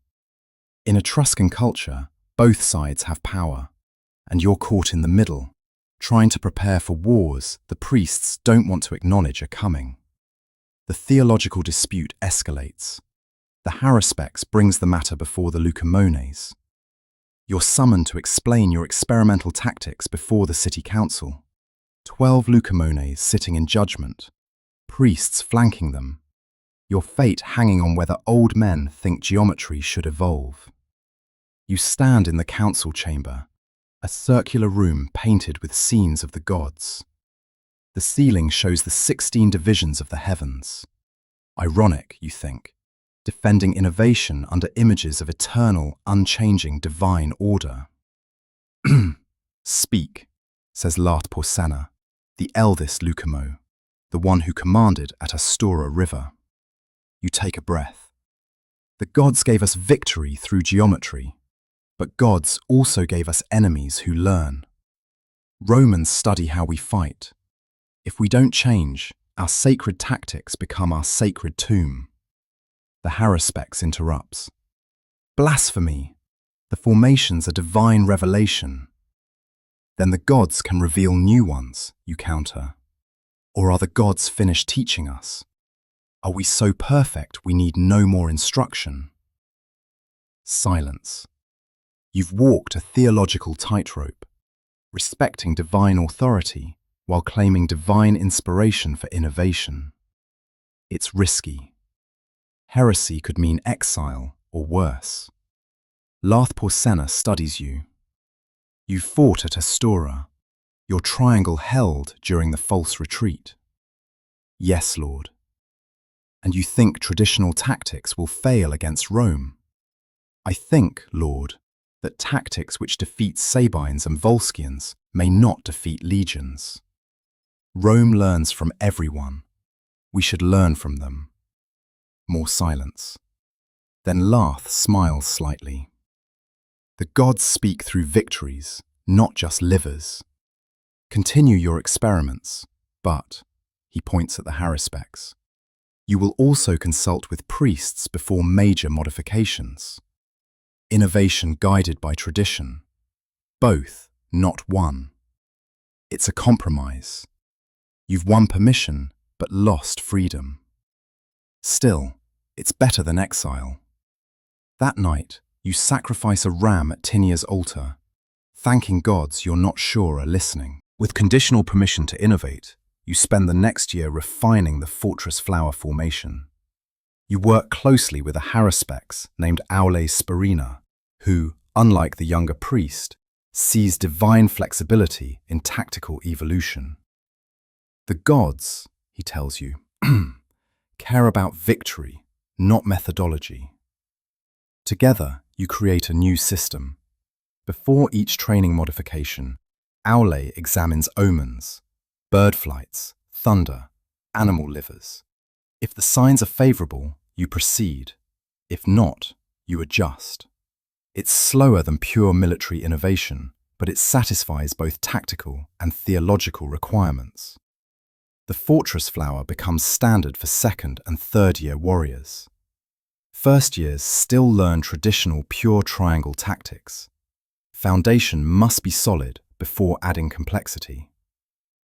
In Etruscan culture, both sides have power, and you're caught in the middle, trying to prepare for wars the priests don't want to acknowledge are coming. The theological dispute escalates. The haruspex brings the matter before the Lucumones. You're summoned to explain your experimental tactics before the city council. 12 Lucumones sitting in judgment, priests flanking them. Your fate hanging on whether old men think geometry should evolve. You stand in the council chamber, a circular room painted with scenes of the gods. The ceiling shows the 16 divisions of the heavens. Ironic, you think, defending innovation under images of eternal, unchanging divine order. Speak, says Lart Porsena, the eldest Lucumo, the one who commanded at Astura River. You take a breath. The gods gave us victory through geometry, but gods also gave us enemies who learn. Romans study how we fight. If we don't change, our sacred tactics become our sacred tomb. The haruspex interrupts. Blasphemy! The formations are divine revelation. Then the gods can reveal new ones, you counter. Or are the gods finished teaching us? Are we so perfect we need no more instruction? Silence. You've walked a theological tightrope, respecting divine authority while claiming divine inspiration for innovation. It's risky. Heresy could mean exile or worse. Lath Porsena studies you. You fought at Astora, your triangle held during the false retreat. Yes, Lord. And you think traditional tactics will fail against Rome. I think, Lord, that tactics which defeat Sabines and Volscians may not defeat legions. Rome learns from everyone. We should learn from them. More silence. Then Lath smiles slightly. The gods speak through victories, not just livers. Continue your experiments, but, he points at the haruspex, you will also consult with priests before major modifications. Innovation guided by tradition. Both, not one. It's a compromise. You've won permission, but lost freedom. Still, it's better than exile. That night, you sacrifice a ram at Tinia's altar, thanking gods you're not sure are listening. With conditional permission to innovate, you spend the next year refining the fortress flower formation. You work closely with a haruspex named Aule Sperina, who, unlike the younger priest, sees divine flexibility in tactical evolution. The gods, he tells you, care about victory, not methodology. Together, you create a new system. Before each training modification, Aule examines omens, bird flights, thunder, animal livers. If the signs are favorable, you proceed. If not, you adjust. It's slower than pure military innovation, but it satisfies both tactical and theological requirements. The fortress flower becomes standard for second and third year warriors. First years still learn traditional pure triangle tactics. Foundation must be solid before adding complexity.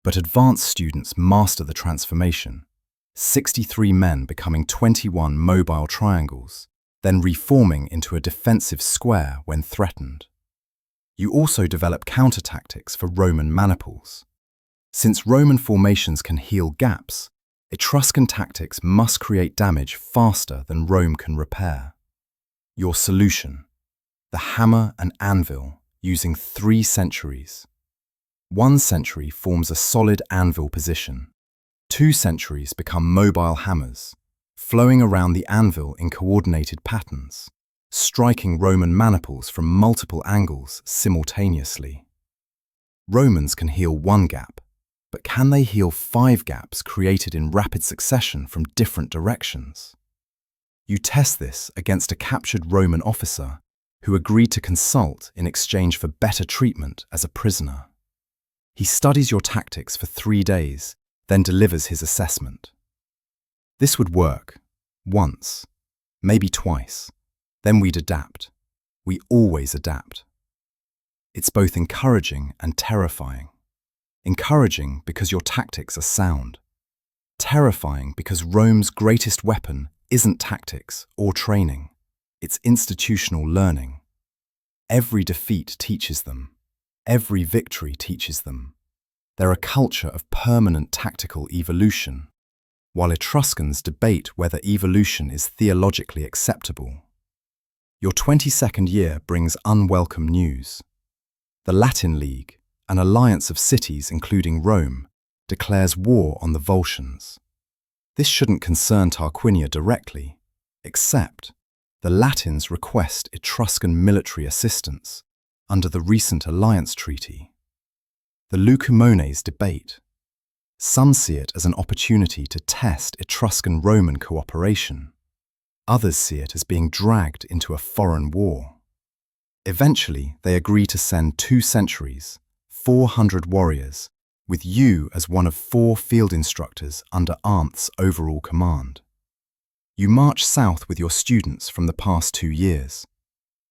But advanced students master the transformation, 63 men becoming 21 mobile triangles, then reforming into a defensive square when threatened. You also develop counter-tactics for Roman maniples. Since Roman formations can heal gaps, Etruscan tactics must create damage faster than Rome can repair. Your solution: the hammer and anvil using 3 centuries. 1 century forms a solid anvil position. 2 centuries become mobile hammers, flowing around the anvil in coordinated patterns, striking Roman maniples from multiple angles simultaneously. Romans can heal 1 gap, but can they heal 5 gaps created in rapid succession from different directions? You test this against a captured Roman officer who agreed to consult in exchange for better treatment as a prisoner. He studies your tactics for 3 days, then delivers his assessment. This would work once, maybe twice. Then we'd adapt. We always adapt. It's both encouraging and terrifying. Encouraging because your tactics are sound. Terrifying because Rome's greatest weapon isn't tactics or training. It's institutional learning. Every defeat teaches them. Every victory teaches them. They're a culture of permanent tactical evolution, while Etruscans debate whether evolution is theologically acceptable. Your 22nd year brings unwelcome news. The Latin League, an alliance of cities including Rome, declares war on the Volscians. This shouldn't concern Tarquinia directly, except the Latins request Etruscan military assistance under the recent alliance treaty. The Lucumones debate. Some see it as an opportunity to test Etruscan-Roman cooperation. Others see it as being dragged into a foreign war. Eventually, they agree to send 2 centuries, 400 warriors, with you as one of 4 field instructors under Arnth's overall command. You march south with your students from the past 2 years.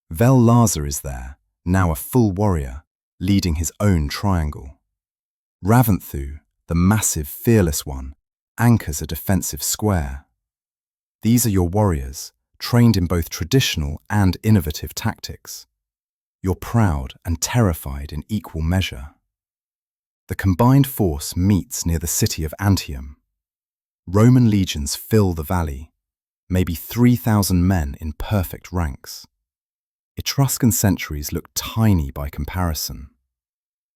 Vel Laza is there, now a full warrior, leading his own triangle. Raventhu, the massive, fearless one, anchors a defensive square. These are your warriors, trained in both traditional and innovative tactics. You're proud and terrified in equal measure. The combined force meets near the city of Antium. Roman legions fill the valley. maybe 3,000 men in perfect ranks. Etruscan sentries looked tiny by comparison.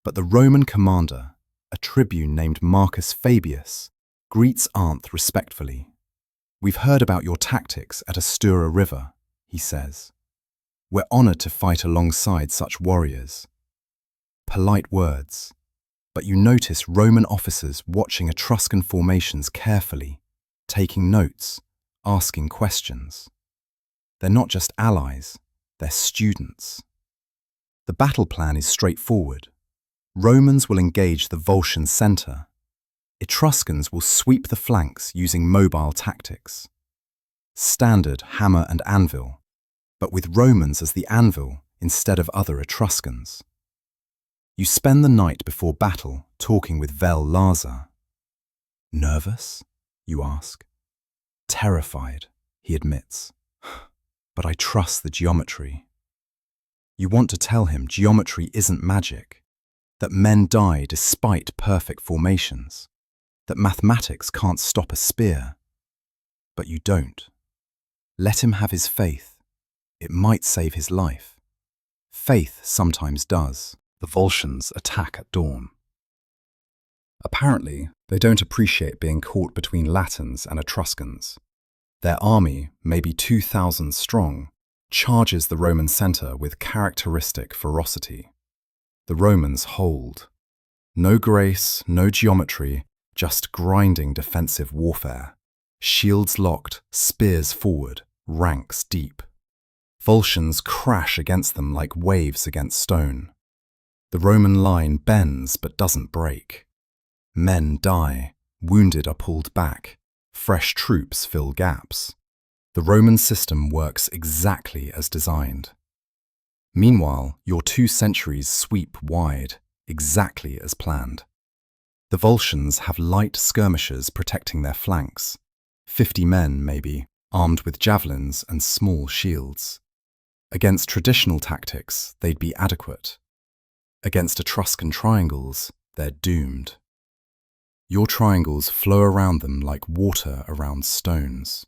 But the Roman commander, a tribune named Marcus Fabius, greets Arnth respectfully. "We've heard about your tactics at Astura River," he says. "We're honored to fight alongside such warriors." Polite words, but you notice Roman officers watching Etruscan formations carefully, taking notes, asking questions. They're not just allies, they're students. The battle plan is straightforward. Romans will engage the Volscian center. Etruscans will sweep the flanks using mobile tactics. Standard hammer and anvil, but with Romans as the anvil instead of other Etruscans. You spend the night before battle talking with Vel Larza. "Nervous?" you ask. "Terrified," he admits. "But I trust the geometry." You want to tell him geometry isn't magic, that men die despite perfect formations, that mathematics can't stop a spear. But you don't. Let him have his faith. It might save his life. Faith sometimes does. The Volscians attack at dawn. Apparently, they don't appreciate being caught between Latins and Etruscans. Their army, maybe 2,000 strong, charges the Roman center with characteristic ferocity. The Romans hold. No grace, no geometry, just grinding defensive warfare. Shields locked, spears forward, ranks deep. Volscians crash against them like waves against stone. The Roman line bends but doesn't break. Men die, wounded are pulled back, fresh troops fill gaps. The Roman system works exactly as designed. Meanwhile, your 2 centuries sweep wide, exactly as planned. The Volscians have light skirmishers protecting their flanks, 50 men maybe, armed with javelins and small shields. Against traditional tactics, they'd be adequate. Against Etruscan triangles, they're doomed. Your triangles flow around them like water around stones.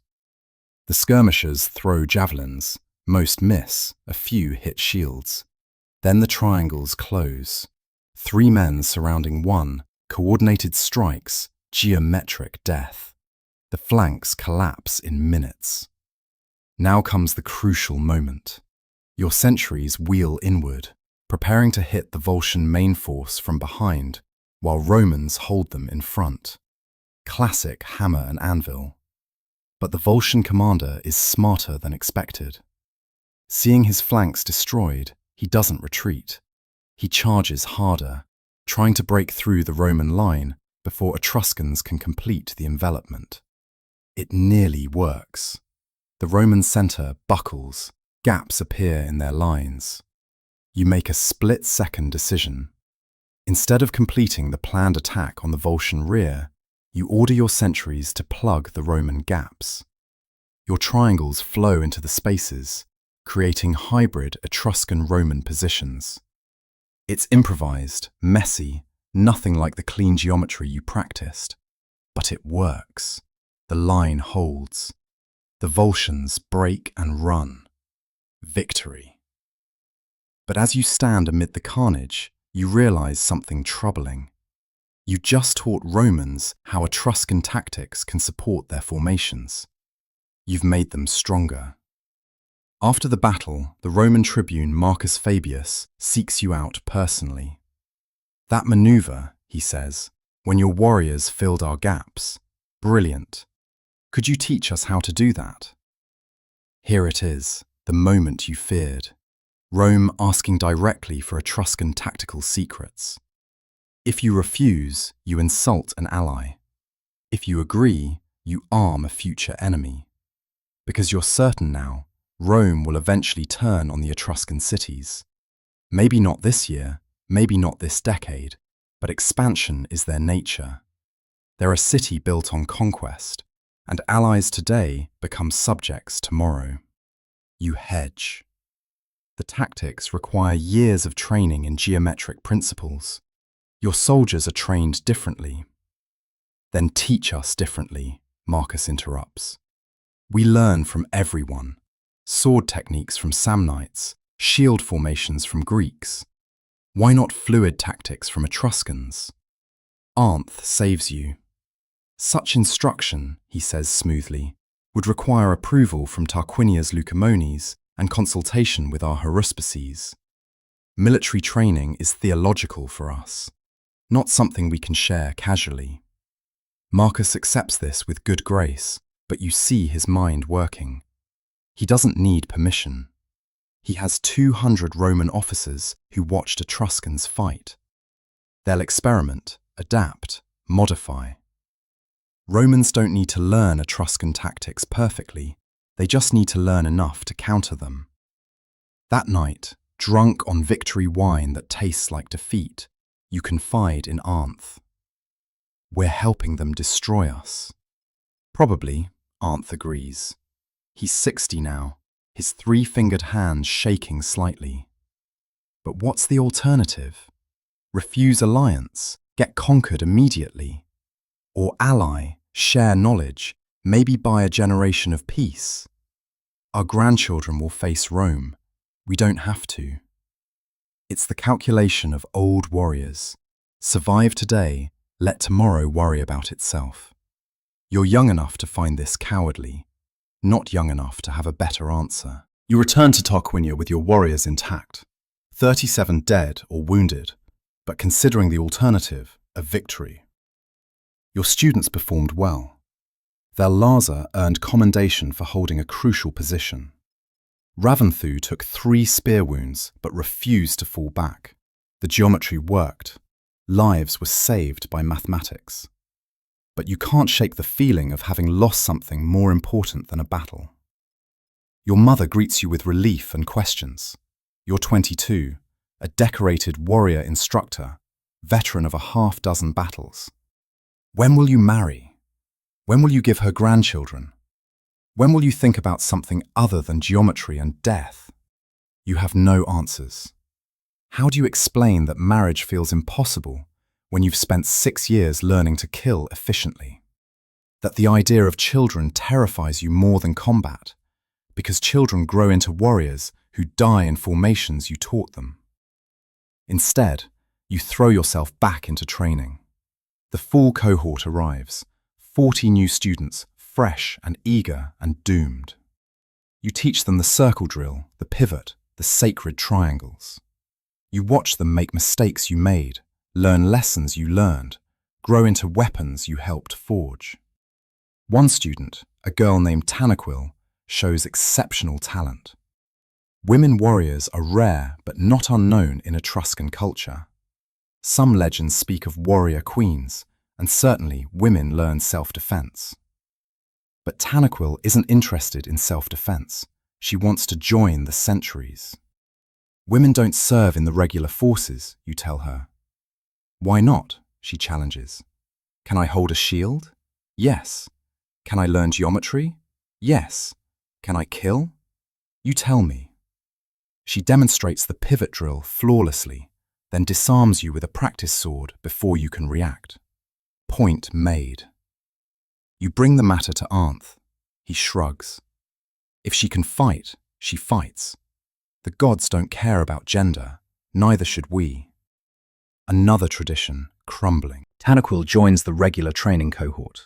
The skirmishers throw javelins, most miss, a few hit shields. Then the triangles close. 3 men surrounding 1, coordinated strikes, geometric death. The flanks collapse in minutes. Now comes the crucial moment. Your sentries wheel inward, preparing to hit the Volscian main force from behind, while Romans hold them in front. Classic hammer and anvil. But the Volscian commander is smarter than expected. Seeing his flanks destroyed, he doesn't retreat. He charges harder, trying to break through the Roman line before Etruscans can complete the envelopment. It nearly works. The Roman center buckles, gaps appear in their lines. You make a split-second decision. Instead of completing the planned attack on the Volscian rear, you order your sentries to plug the Roman gaps. Your triangles flow into the spaces, creating hybrid Etruscan-Roman positions. It's improvised, messy, nothing like the clean geometry you practiced. But it works. The line holds. The Volscians break and run. Victory. But as you stand amid the carnage, you realize something troubling. You just taught Romans how Etruscan tactics can support their formations. You've made them stronger. After the battle, the Roman tribune Marcus Fabius seeks you out personally. "That maneuver," he says, "when your warriors filled our gaps, brilliant. Could you teach us how to do that?" Here it is, the moment you feared. Rome asking directly for Etruscan tactical secrets. If you refuse, you insult an ally. If you agree, you arm a future enemy. Because you're certain now, Rome will eventually turn on the Etruscan cities. Maybe not this year, maybe not this decade, but expansion is their nature. They're a city built on conquest, and allies today become subjects tomorrow. You hedge. The tactics require years of training in geometric principles. Your soldiers are trained differently. Then teach us differently, Marcus interrupts. We learn from everyone. Sword techniques from Samnites, shield formations from Greeks. Why not fluid tactics from Etruscans? Arnth saves you. Such instruction, he says smoothly, would require approval from Tarquinia's Lucomones and consultation with our haruspices. Military training is theological for us, not something we can share casually. Marcus accepts this with good grace, but you see his mind working. He doesn't need permission. He has 200 Roman officers who watched Etruscans fight. They'll experiment, adapt, modify. Romans don't need to learn Etruscan tactics perfectly, they just need to learn enough to counter them. That night, drunk on victory wine that tastes like defeat, you confide in Arnth. We're helping them destroy us. Probably, Arnth agrees. He's 60 now, his three-fingered hands shaking slightly. But what's the alternative? Refuse alliance, get conquered immediately. Or ally, share knowledge, maybe buy a generation of peace. Our grandchildren will face Rome. We don't have to. It's the calculation of old warriors. Survive today, let tomorrow worry about itself. You're young enough to find this cowardly, not young enough to have a better answer. You return to Tarquinia with your warriors intact, 37 dead or wounded, but considering the alternative, a victory. Your students performed well. Their Larza earned commendation for holding a crucial position. Raventhu took 3 spear wounds but refused to fall back. The geometry worked. Lives were saved by mathematics. But you can't shake the feeling of having lost something more important than a battle. Your mother greets you with relief and questions. You're 22, a decorated warrior instructor, veteran of a half-dozen battles. When will you marry? When will you give her grandchildren? When will you think about something other than geometry and death? You have no answers. How do you explain that marriage feels impossible when you've spent 6 years learning to kill efficiently? That the idea of children terrifies you more than combat, because children grow into warriors who die in formations you taught them. Instead, you throw yourself back into training. The full cohort arrives, 40 new students, fresh and eager and doomed. You teach them the circle drill, the pivot, the sacred triangles. You watch them make mistakes you made, learn lessons you learned, grow into weapons you helped forge. One student, a girl named Tanaquil, shows exceptional talent. Women warriors are rare but not unknown in Etruscan culture. Some legends speak of warrior queens, and certainly women learn self-defense. But Tanaquil isn't interested in self-defense. She wants to join the centuries. Women don't serve in the regular forces, you tell her. Why not? She challenges. Can I hold a shield? Yes. Can I learn geometry? Yes. Can I kill? You tell me. She demonstrates the pivot drill flawlessly, then disarms you with a practice sword before you can react. Point made. You bring the matter to Arnth. He shrugs. If she can fight, she fights. The gods don't care about gender, neither should we. Another tradition, crumbling. Tanaquil joins the regular training cohort.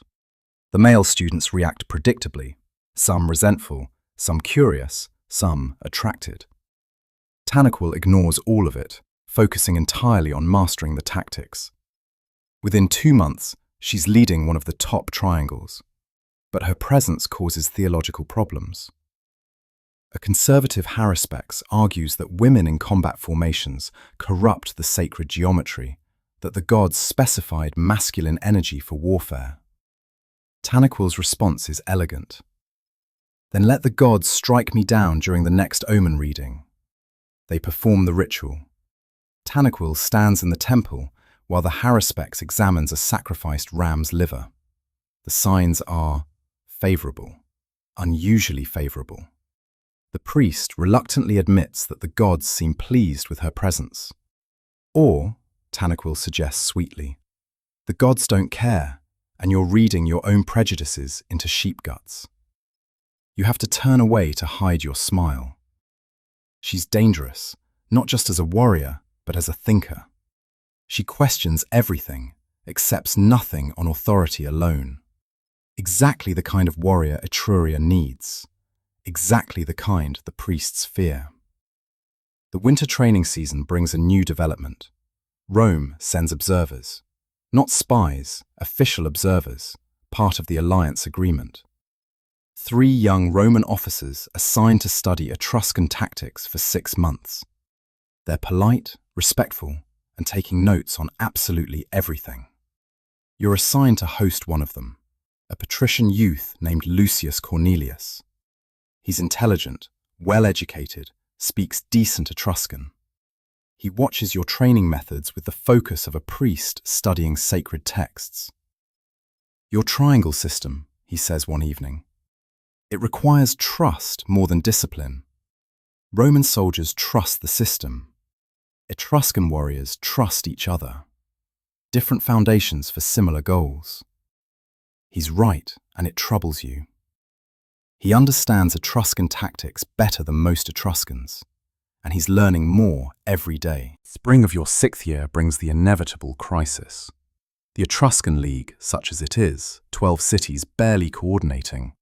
The male students react predictably, some resentful, some curious, some attracted. Tanaquil ignores all of it, focusing entirely on mastering the tactics. Within 2 months, she's leading one of the top triangles, but her presence causes theological problems. A conservative haruspice argues that women in combat formations corrupt the sacred geometry, that the gods specified masculine energy for warfare. Tanaquil's response is elegant. Then let the gods strike me down during the next omen reading. They perform the ritual. Tanaquil stands in the temple while the haruspice examines a sacrificed ram's liver. The signs are favorable, unusually favorable. The priest reluctantly admits that the gods seem pleased with her presence. Or, Tanaquil suggests sweetly, the gods don't care, and you're reading your own prejudices into sheep guts. You have to turn away to hide your smile. She's dangerous, not just as a warrior, but as a thinker. She questions everything, accepts nothing on authority alone. Exactly the kind of warrior Etruria needs. Exactly the kind the priests fear. The winter training season brings a new development. Rome sends observers. Not spies, official observers, part of the alliance agreement. 3 young Roman officers assigned to study Etruscan tactics for 6 months. They're polite, respectful, and taking notes on absolutely everything. You're assigned to host one of them, a patrician youth named Lucius Cornelius. He's intelligent, well-educated, speaks decent Etruscan. He watches your training methods with the focus of a priest studying sacred texts. Your triangle system, he says one evening. It requires trust more than discipline. Roman soldiers trust the system. Etruscan warriors trust each other. Different foundations for similar goals. He's right, and it troubles you. He understands Etruscan tactics better than most Etruscans, and he's learning more every day. Spring of your 6th year brings the inevitable crisis. The Etruscan League, such as it is, 12 cities barely coordinating,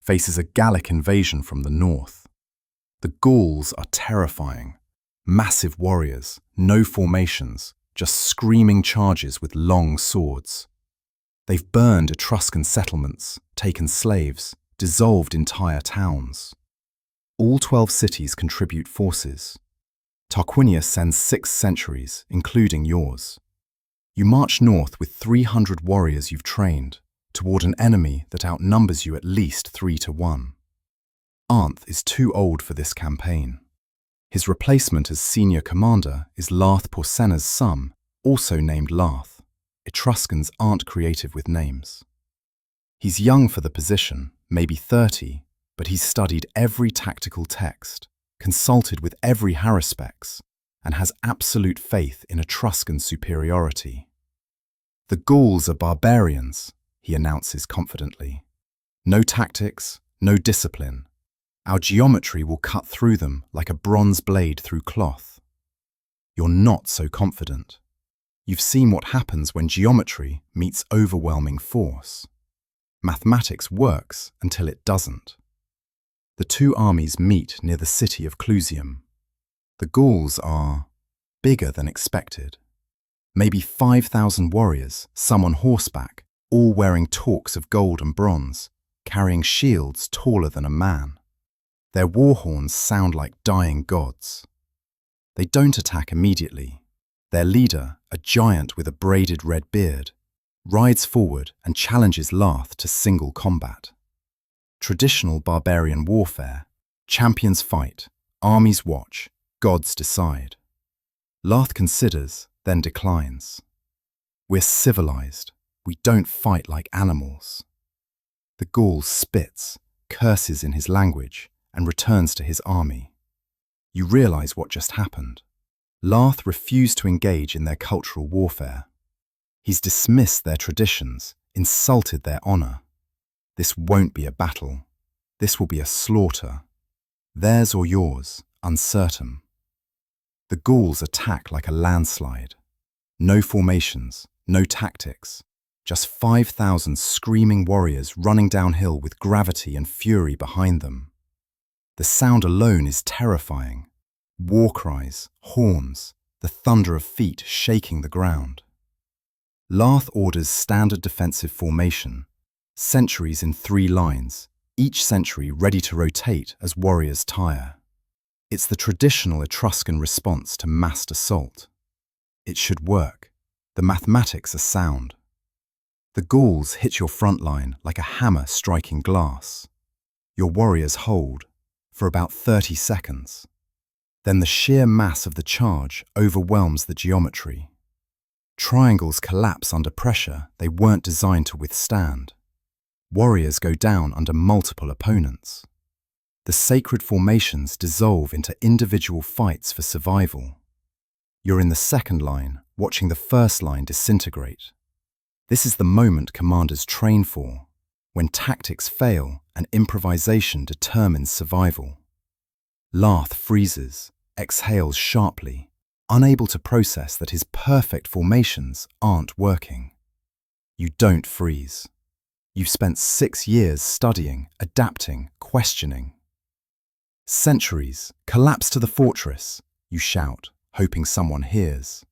faces a Gallic invasion from the north. The Gauls are terrifying. Massive warriors, no formations, just screaming charges with long swords. They've burned Etruscan settlements, taken slaves, dissolved entire towns. All 12 cities contribute forces. Tarquinius sends 6 centuries, including yours. You march north with 300 warriors you've trained, toward an enemy that outnumbers you at least 3 to 1. Arnth is too old for this campaign. His replacement as senior commander is Larth Porsenna's son, also named Larth. Etruscans aren't creative with names. He's young for the position, maybe 30, but he's studied every tactical text, consulted with every haruspex, and has absolute faith in Etruscan superiority. The Gauls are barbarians, he announces confidently. No tactics, no discipline. Our geometry will cut through them like a bronze blade through cloth. You're not so confident. You've seen what happens when geometry meets overwhelming force. Mathematics works until it doesn't. The 2 armies meet near the city of Clusium. The Gauls are bigger than expected. Maybe 5,000 warriors, some on horseback, all wearing torques of gold and bronze, carrying shields taller than a man. Their war horns sound like dying gods. They don't attack immediately. Their leader, a giant with a braided red beard, rides forward and challenges Larth to single combat. Traditional barbarian warfare, champions fight, armies watch, gods decide. Larth considers, then declines. We're civilized. We don't fight like animals. The Gaul spits, curses in his language, and returns to his army. You realize what just happened. Larth refused to engage in their cultural warfare. He's dismissed their traditions, insulted their honor. This won't be a battle. This will be a slaughter. Theirs or yours, uncertain. The Gauls attack like a landslide. No formations, no tactics. Just 5,000 screaming warriors running downhill with gravity and fury behind them. The sound alone is terrifying. War cries, horns, the thunder of feet shaking the ground. Larth orders standard defensive formation, sentries in 3 lines, each sentry ready to rotate as warriors tire. It's the traditional Etruscan response to massed assault. It should work. The mathematics are sound. The Gauls hit your front line like a hammer striking glass. Your warriors hold for about 30 seconds. Then the sheer mass of the charge overwhelms the geometry. Triangles collapse under pressure they weren't designed to withstand. Warriors go down under multiple opponents. The sacred formations dissolve into individual fights for survival. You're in the second line, watching the first line disintegrate. This is the moment commanders train for. when tactics fail and improvisation determines survival. Lath freezes, exhales sharply, unable to process that his perfect formations aren't working. You don't freeze. You've spent 6 years studying, adapting, questioning. Sentries, collapse to the fortress, you shout, hoping someone hears.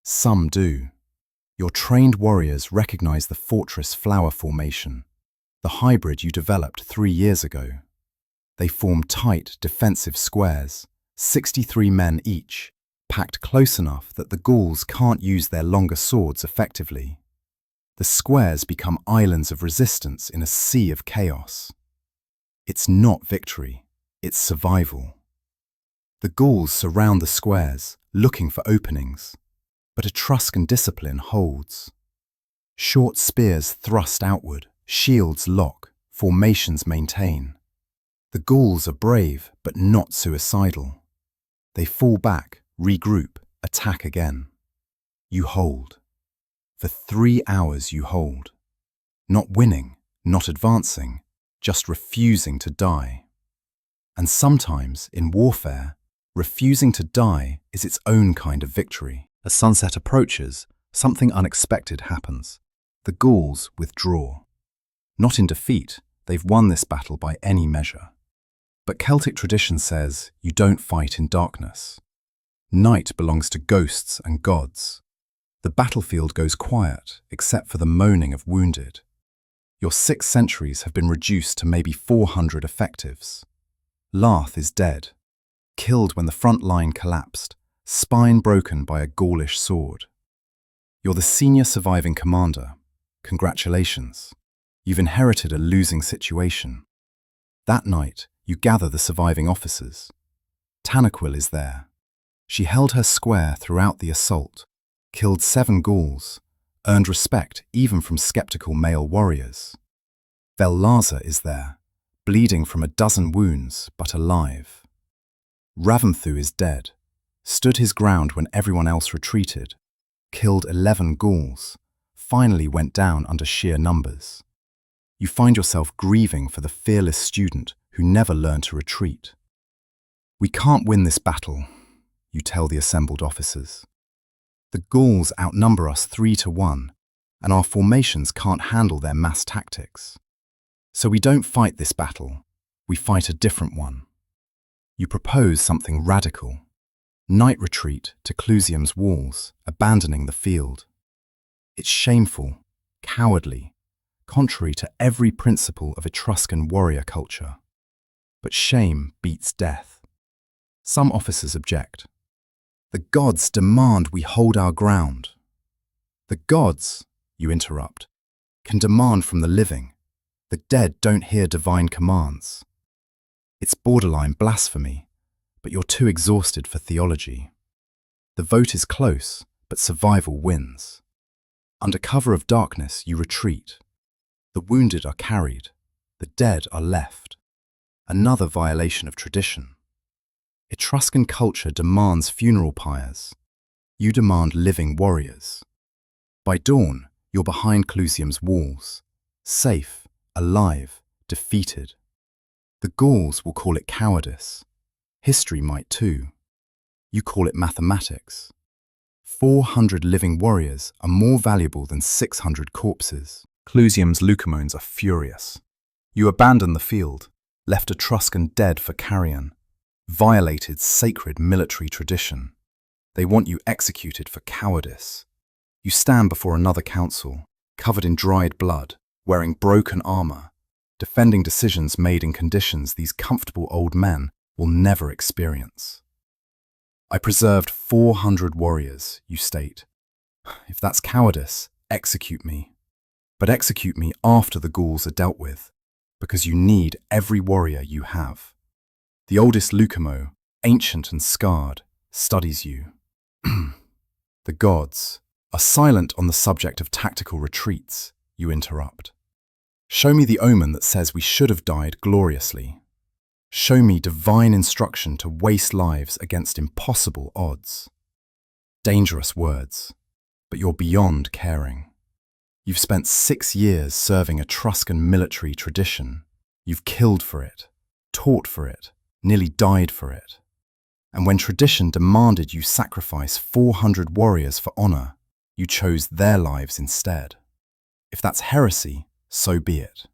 Some do. Your trained warriors recognize the fortress flower formation, the hybrid you developed 3 years ago. They form tight, defensive squares, 63 men each, packed close enough that the Gauls can't use their longer swords effectively. The squares become islands of resistance in a sea of chaos. It's not victory, it's survival. The Gauls surround the squares, looking for openings, but Etruscan discipline holds. Short spears thrust outward, shields lock, formations maintain. The Gauls are brave, but not suicidal. They fall back, regroup, attack again. You hold. For 3 hours you hold. Not winning, not advancing, just refusing to die. And sometimes, in warfare, refusing to die is its own kind of victory. As sunset approaches, something unexpected happens. The Gauls withdraw. Not in defeat, they've won this battle by any measure. But Celtic tradition says you don't fight in darkness. Night belongs to ghosts and gods. The battlefield goes quiet, except for the moaning of wounded. Your 6 sentries have been reduced to maybe 400 effectives. Lath is dead, killed when the front line collapsed, spine broken by a Gaulish sword. You're the senior surviving commander. Congratulations. You've inherited a losing situation. That night, you gather the surviving officers. Tanaquil is there. She held her square throughout the assault, killed 7 Gauls, earned respect even from skeptical male warriors. Vellaza is there, bleeding from a dozen wounds, but alive. Raventhu is dead, stood his ground when everyone else retreated, killed 11 Gauls, finally went down under sheer numbers. You find yourself grieving for the fearless student who never learned to retreat. We can't win this battle, you tell the assembled officers. The Gauls outnumber us 3-1, and our formations can't handle their mass tactics. So we don't fight this battle, we fight a different one. You propose something radical. Night retreat to Clusium's walls, abandoning the field. It's shameful, cowardly, contrary to every principle of Etruscan warrior culture. But shame beats death. Some officers object. The gods demand we hold our ground. The gods, you interrupt, can demand from the living. The dead don't hear divine commands. It's borderline blasphemy, but you're too exhausted for theology. The vote is close, but survival wins. Under cover of darkness, you retreat. The wounded are carried. The dead are left. Another violation of tradition. Etruscan culture demands funeral pyres. You demand living warriors. By dawn, you're behind Clusium's walls, safe, alive, defeated. The Gauls will call it cowardice. History might too. You call it mathematics. 400 living warriors are more valuable than 600 corpses. Clusium's Lucumones are furious. You abandon the field, left Etruscan dead for carrion, violated sacred military tradition. They want you executed for cowardice. You stand before another council, covered in dried blood, wearing broken armor, defending decisions made in conditions these comfortable old men will never experience. I preserved 400 warriors, you state. If that's cowardice, execute me. But execute me after the Gauls are dealt with, because you need every warrior you have. The oldest Lucumo, ancient and scarred, studies you. The gods are silent on the subject of tactical retreats, you interrupt. Show me the omen that says we should have died gloriously. Show me divine instruction to waste lives against impossible odds. Dangerous words, but you're beyond caring. You've spent 6 years serving a Etruscan military tradition. You've killed for it, taught for it, nearly died for it. And when tradition demanded you sacrifice 400 warriors for honor, you chose their lives instead. If that's heresy, so be it.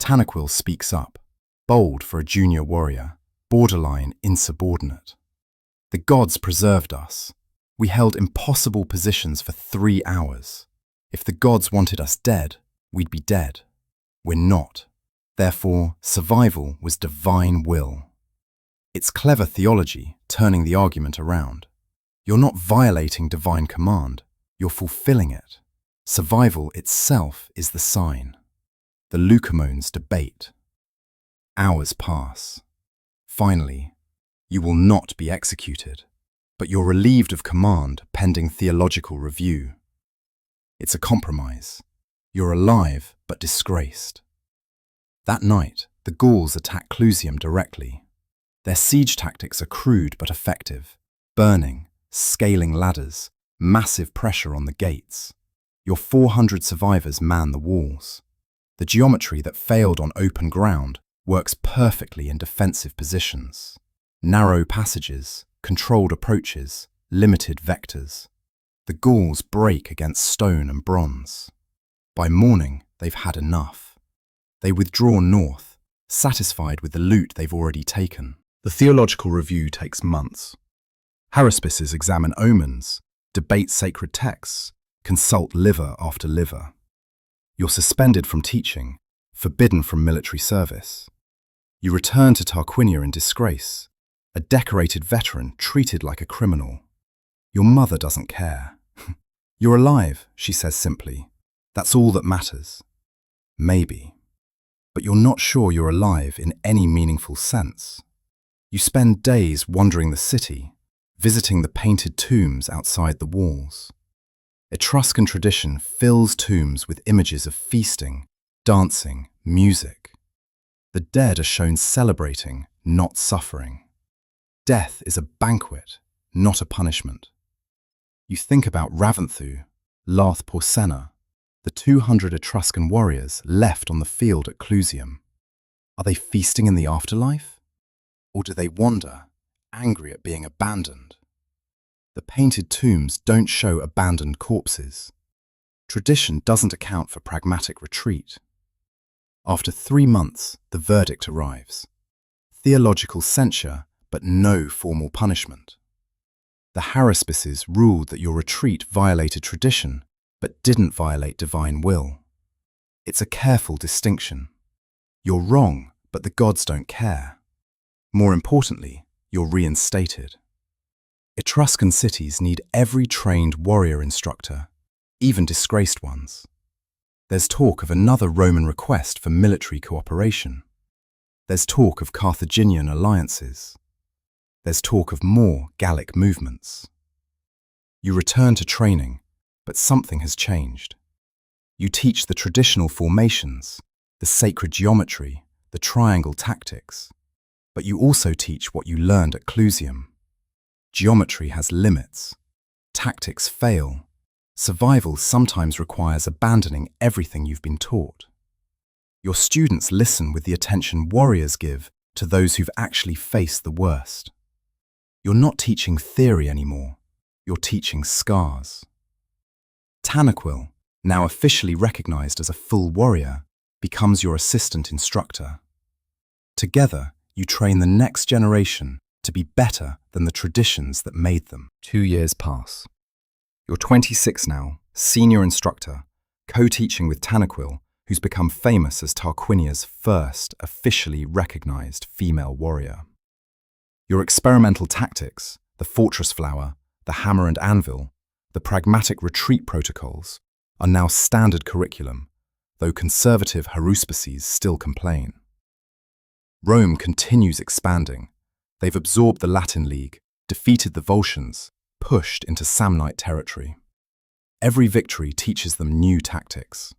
Tanaquil speaks up, bold for a junior warrior, borderline insubordinate. The gods preserved us. We held impossible positions for 3 hours. If the gods wanted us dead, we'd be dead. We're not. Therefore, survival was divine will. It's clever theology, turning the argument around. You're not violating divine command, you're fulfilling it. Survival itself is the sign. The Leucomones debate. Hours pass. Finally, you will not be executed, but you're relieved of command pending theological review. It's a compromise. You're alive, but disgraced. That night, the Gauls attack Clusium directly. Their siege tactics are crude but effective. Burning, scaling ladders, massive pressure on the gates. Your 400 survivors man the walls. The geometry that failed on open ground works perfectly in defensive positions. Narrow passages, controlled approaches, limited vectors. The Gauls break against stone and bronze. By morning, they've had enough. They withdraw north, satisfied with the loot they've already taken. The theological review takes months. Haruspices examine omens, debate sacred texts, consult liver after liver. You're suspended from teaching, forbidden from military service. You return to Tarquinia in disgrace, a decorated veteran treated like a criminal. Your mother doesn't care. You're alive, she says simply. That's all that matters. Maybe. But you're not sure you're alive in any meaningful sense. You spend days wandering the city, visiting the painted tombs outside the walls. Etruscan tradition fills tombs with images of feasting, dancing, music. The dead are shown celebrating, not suffering. Death is a banquet, not a punishment. You think about Ravanthu, Larth Porsenna, the 200 Etruscan warriors left on the field at Clusium. Are they feasting in the afterlife? Or do they wander, angry at being abandoned? The painted tombs don't show abandoned corpses. Tradition doesn't account for pragmatic retreat. After 3 months, the verdict arrives. Theological censure, but no formal punishment. The haruspices ruled that your retreat violated tradition, but didn't violate divine will. It's a careful distinction. You're wrong, but the gods don't care. More importantly, you're reinstated. Etruscan cities need every trained warrior instructor, even disgraced ones. There's talk of another Roman request for military cooperation. There's talk of Carthaginian alliances. There's talk of more Gallic movements. You return to training, but something has changed. You teach the traditional formations, the sacred geometry, the triangle tactics, but you also teach what you learned at Clusium. Geometry has limits. Tactics fail. Survival sometimes requires abandoning everything you've been taught. Your students listen with the attention warriors give to those who've actually faced the worst. You're not teaching theory anymore. You're teaching scars. Tanaquil, now officially recognized as a full warrior, becomes your assistant instructor. Together, you train the next generation to be better than the traditions that made them. 2 years pass. You're 26 now, senior instructor, co-teaching with Tanaquil, who's become famous as Tarquinia's first officially recognized female warrior. Your experimental tactics, the fortress flower, the hammer and anvil, the pragmatic retreat protocols, are now standard curriculum, though conservative haruspices still complain. Rome continues expanding. They've absorbed the Latin League, defeated the Volscians, pushed into Samnite territory. Every victory teaches them new tactics.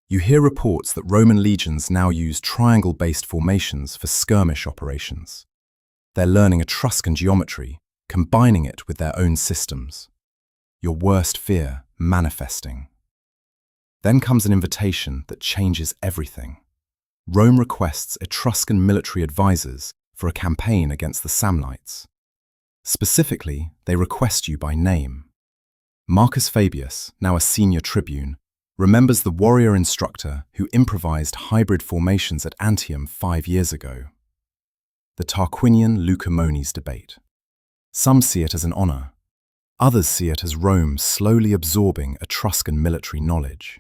You hear reports that Roman legions now use triangle-based formations for skirmish operations. They're learning Etruscan geometry, combining it with their own systems. Your worst fear manifesting. Then comes an invitation that changes everything. Rome requests Etruscan military advisors for a campaign against the Samnites. Specifically, they request you by name. Marcus Fabius, now a senior tribune, remembers the warrior instructor who improvised hybrid formations at Antium 5 years ago. The Tarquinian-Lucumones debate. Some see it as an honor. Others see it as Rome slowly absorbing Etruscan military knowledge.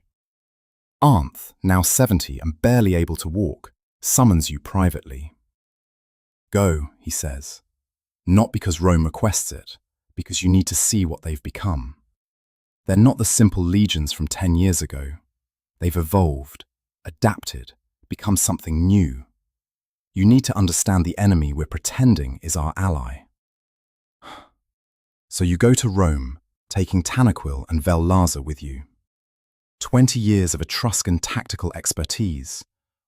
Arnth, now 70 and barely able to walk, summons you privately. Go, he says, not because Rome requests it, because you need to see what they've become. They're not the simple legions from 10 years ago. They've evolved, adapted, become something new. You need to understand the enemy we're pretending is our ally. So you go to Rome, taking Tanaquil and Vellaza with you. 20 years of Etruscan tactical expertise,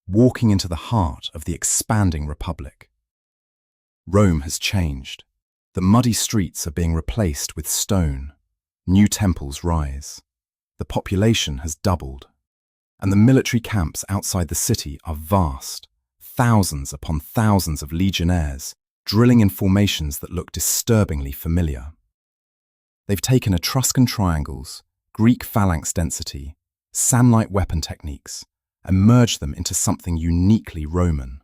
walking into the heart of the expanding republic. Rome has changed. The muddy streets are being replaced with stone. New temples rise. The population has doubled. And the military camps outside the city are vast. Thousands upon thousands of legionnaires, drilling in formations that look disturbingly familiar. They've taken Etruscan triangles, Greek phalanx density, Samnite weapon techniques, and merged them into something uniquely Roman.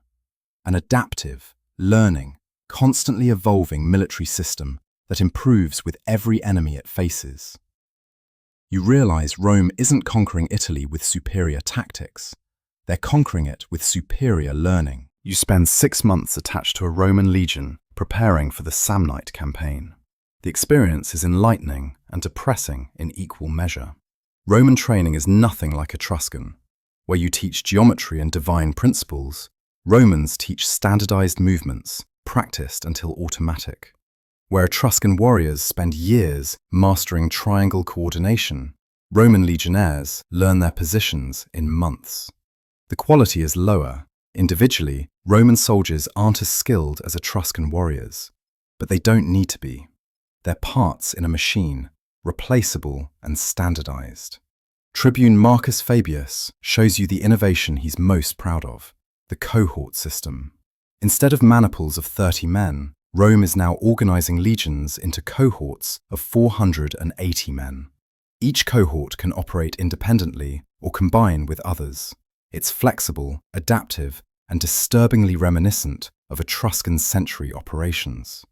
An adaptive, learning, constantly evolving military system that improves with every enemy it faces. You realize Rome isn't conquering Italy with superior tactics. They're conquering it with superior learning. You spend 6 months attached to a Roman legion preparing for the Samnite campaign. The experience is enlightening and depressing in equal measure. Roman training is nothing like Etruscan. Where you teach geometry and divine principles, Romans teach standardized movements, practiced until automatic. Where Etruscan warriors spend years mastering triangle coordination, Roman legionnaires learn their positions in months. The quality is lower. Individually, Roman soldiers aren't as skilled as Etruscan warriors, but they don't need to be. They're parts in a machine, replaceable and standardized. Tribune Marcus Fabius shows you the innovation he's most proud of, the cohort system. Instead of maniples of 30 men, Rome is now organizing legions into cohorts of 480 men. Each cohort can operate independently or combine with others. It's flexible, adaptive, and disturbingly reminiscent of Etruscan century operations.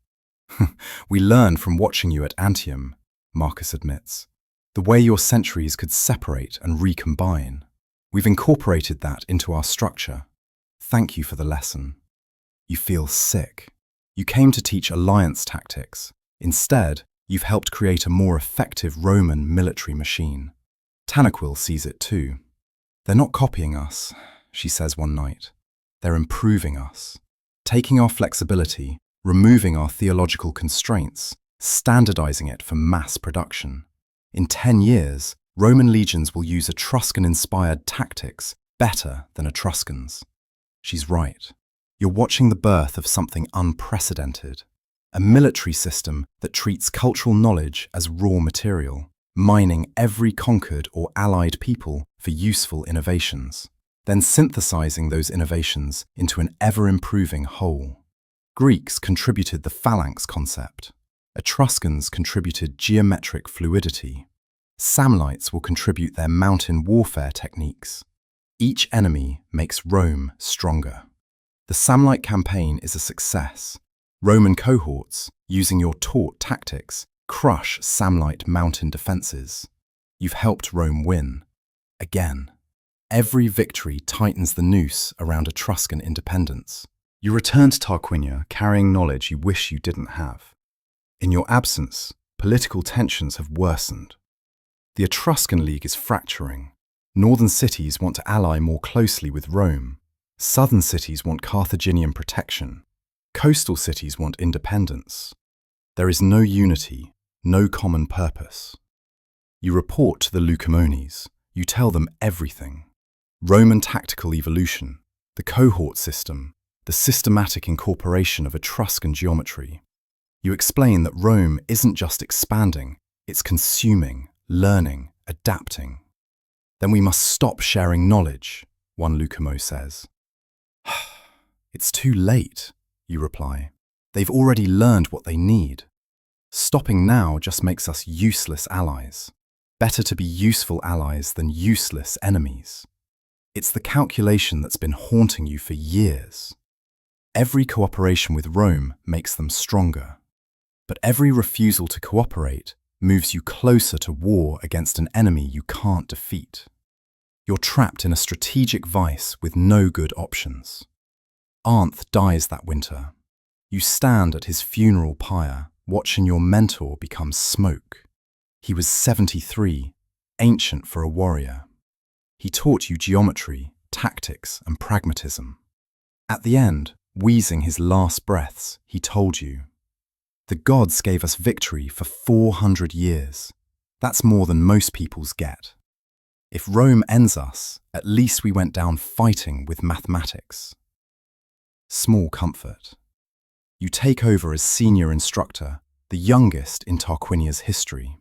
We learned from watching you at Antium, Marcus admits. The way your centuries could separate and recombine. We've incorporated that into our structure. Thank you for the lesson. You feel sick. You came to teach alliance tactics. Instead, you've helped create a more effective Roman military machine. Tanaquil sees it too. They're not copying us, she says one night. They're improving us. Taking our flexibility, removing our theological constraints, standardizing it for mass production. In 10 years, Roman legions will use Etruscan-inspired tactics better than Etruscans. She's right. You're watching the birth of something unprecedented. A military system that treats cultural knowledge as raw material, mining every conquered or allied people for useful innovations, then synthesizing those innovations into an ever-improving whole. Greeks contributed the phalanx concept. Etruscans contributed geometric fluidity. Samnites will contribute their mountain warfare techniques. Each enemy makes Rome stronger. The Samnite campaign is a success. Roman cohorts, using your taught tactics, crush Samnite mountain defenses. You've helped Rome win. Again. Every victory tightens the noose around Etruscan independence. You return to Tarquinia carrying knowledge you wish you didn't have. In your absence, political tensions have worsened. The Etruscan League is fracturing. Northern cities want to ally more closely with Rome. Southern cities want Carthaginian protection. Coastal cities want independence. There is no unity, no common purpose. You report to the Lucumones. You tell them everything. Roman tactical evolution, the cohort system, the systematic incorporation of Etruscan geometry. You explain that Rome isn't just expanding, it's consuming, learning, adapting. Then we must stop sharing knowledge, one Lucumo says. It's too late, you reply. They've already learned what they need. Stopping now just makes us useless allies. Better to be useful allies than useless enemies. It's the calculation that's been haunting you for years. Every cooperation with Rome makes them stronger. But every refusal to cooperate moves you closer to war against an enemy you can't defeat. You're trapped in a strategic vice with no good options. Arnth dies that winter. You stand at his funeral pyre, watching your mentor become smoke. He was 73, ancient for a warrior. He taught you geometry, tactics, and pragmatism. At the end, wheezing his last breaths, he told you, "The gods gave us victory for 400 years. That's more than most peoples get. If Rome ends us, at least we went down fighting with mathematics." Small comfort. You take over as senior instructor, the youngest in Tarquinia's history.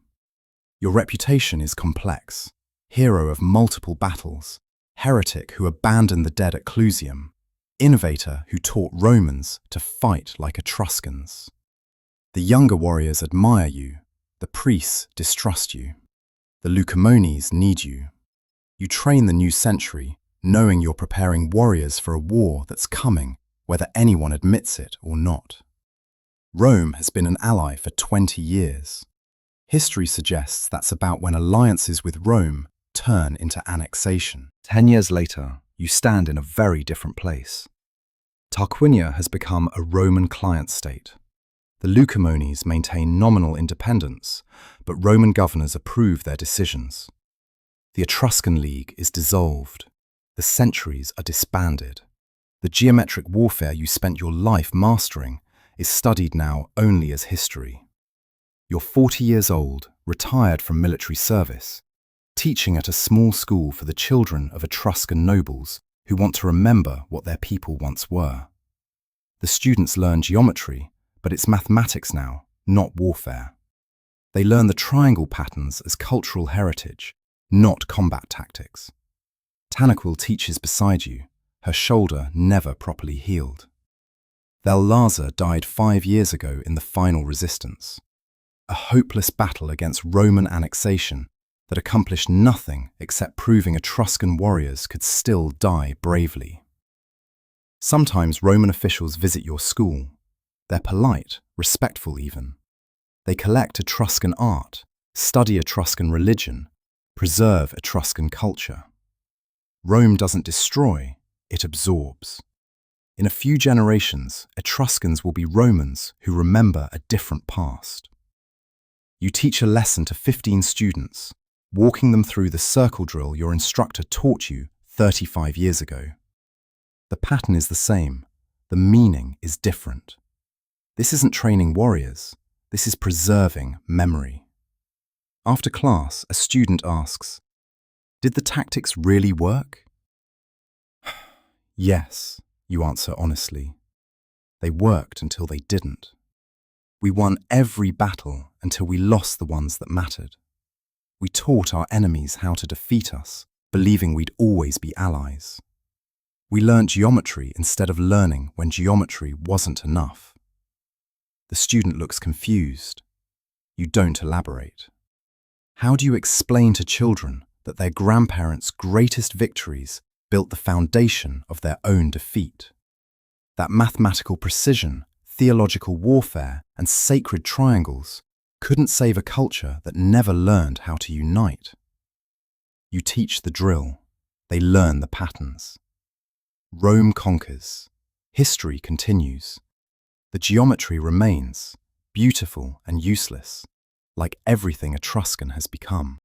Your reputation is complex. Hero of multiple battles, heretic who abandoned the dead at Clusium, innovator who taught Romans to fight like Etruscans. The younger warriors admire you, the priests distrust you, the Lucumones need you. You train the new century, knowing you're preparing warriors for a war that's coming, whether anyone admits it or not. Rome has been an ally for 20 years. History suggests that's about when alliances with Rome turn into annexation. 10 years later, you stand in a very different place. Tarquinia has become a Roman client state. The Lucumones maintain nominal independence, but Roman governors approve their decisions. The Etruscan League is dissolved. The centuries are disbanded. The geometric warfare you spent your life mastering is studied now only as history. You're 40 years old, retired from military service, teaching at a small school for the children of Etruscan nobles who want to remember what their people once were. The students learn geometry, but it's mathematics now, not warfare. They learn the triangle patterns as cultural heritage, not combat tactics. Tanaquil teaches beside you, her shoulder never properly healed. Vallarza died 5 years ago in the final resistance, a hopeless battle against Roman annexation that accomplished nothing except proving Etruscan warriors could still die bravely. Sometimes Roman officials visit your school. They're polite, respectful even. They collect Etruscan art, study Etruscan religion, preserve Etruscan culture. Rome doesn't destroy, it absorbs. In a few generations, Etruscans will be Romans who remember a different past. You teach a lesson to 15 students, walking them through the circle drill your instructor taught you 35 years ago. The pattern is the same, the meaning is different. This isn't training warriors, this is preserving memory. After class, a student asks, "Did the tactics really work?" "Yes," you answer honestly. "They worked until they didn't. We won every battle until we lost the ones that mattered. We taught our enemies how to defeat us, believing we'd always be allies. We learnt geometry instead of learning when geometry wasn't enough." The student looks confused. You don't elaborate. How do you explain to children that their grandparents' greatest victories built the foundation of their own defeat? That mathematical precision, theological warfare, and sacred triangles couldn't save a culture that never learned how to unite. You teach the drill. They learn the patterns. Rome conquers. History continues. The geometry remains, beautiful and useless, like everything Etruscan has become.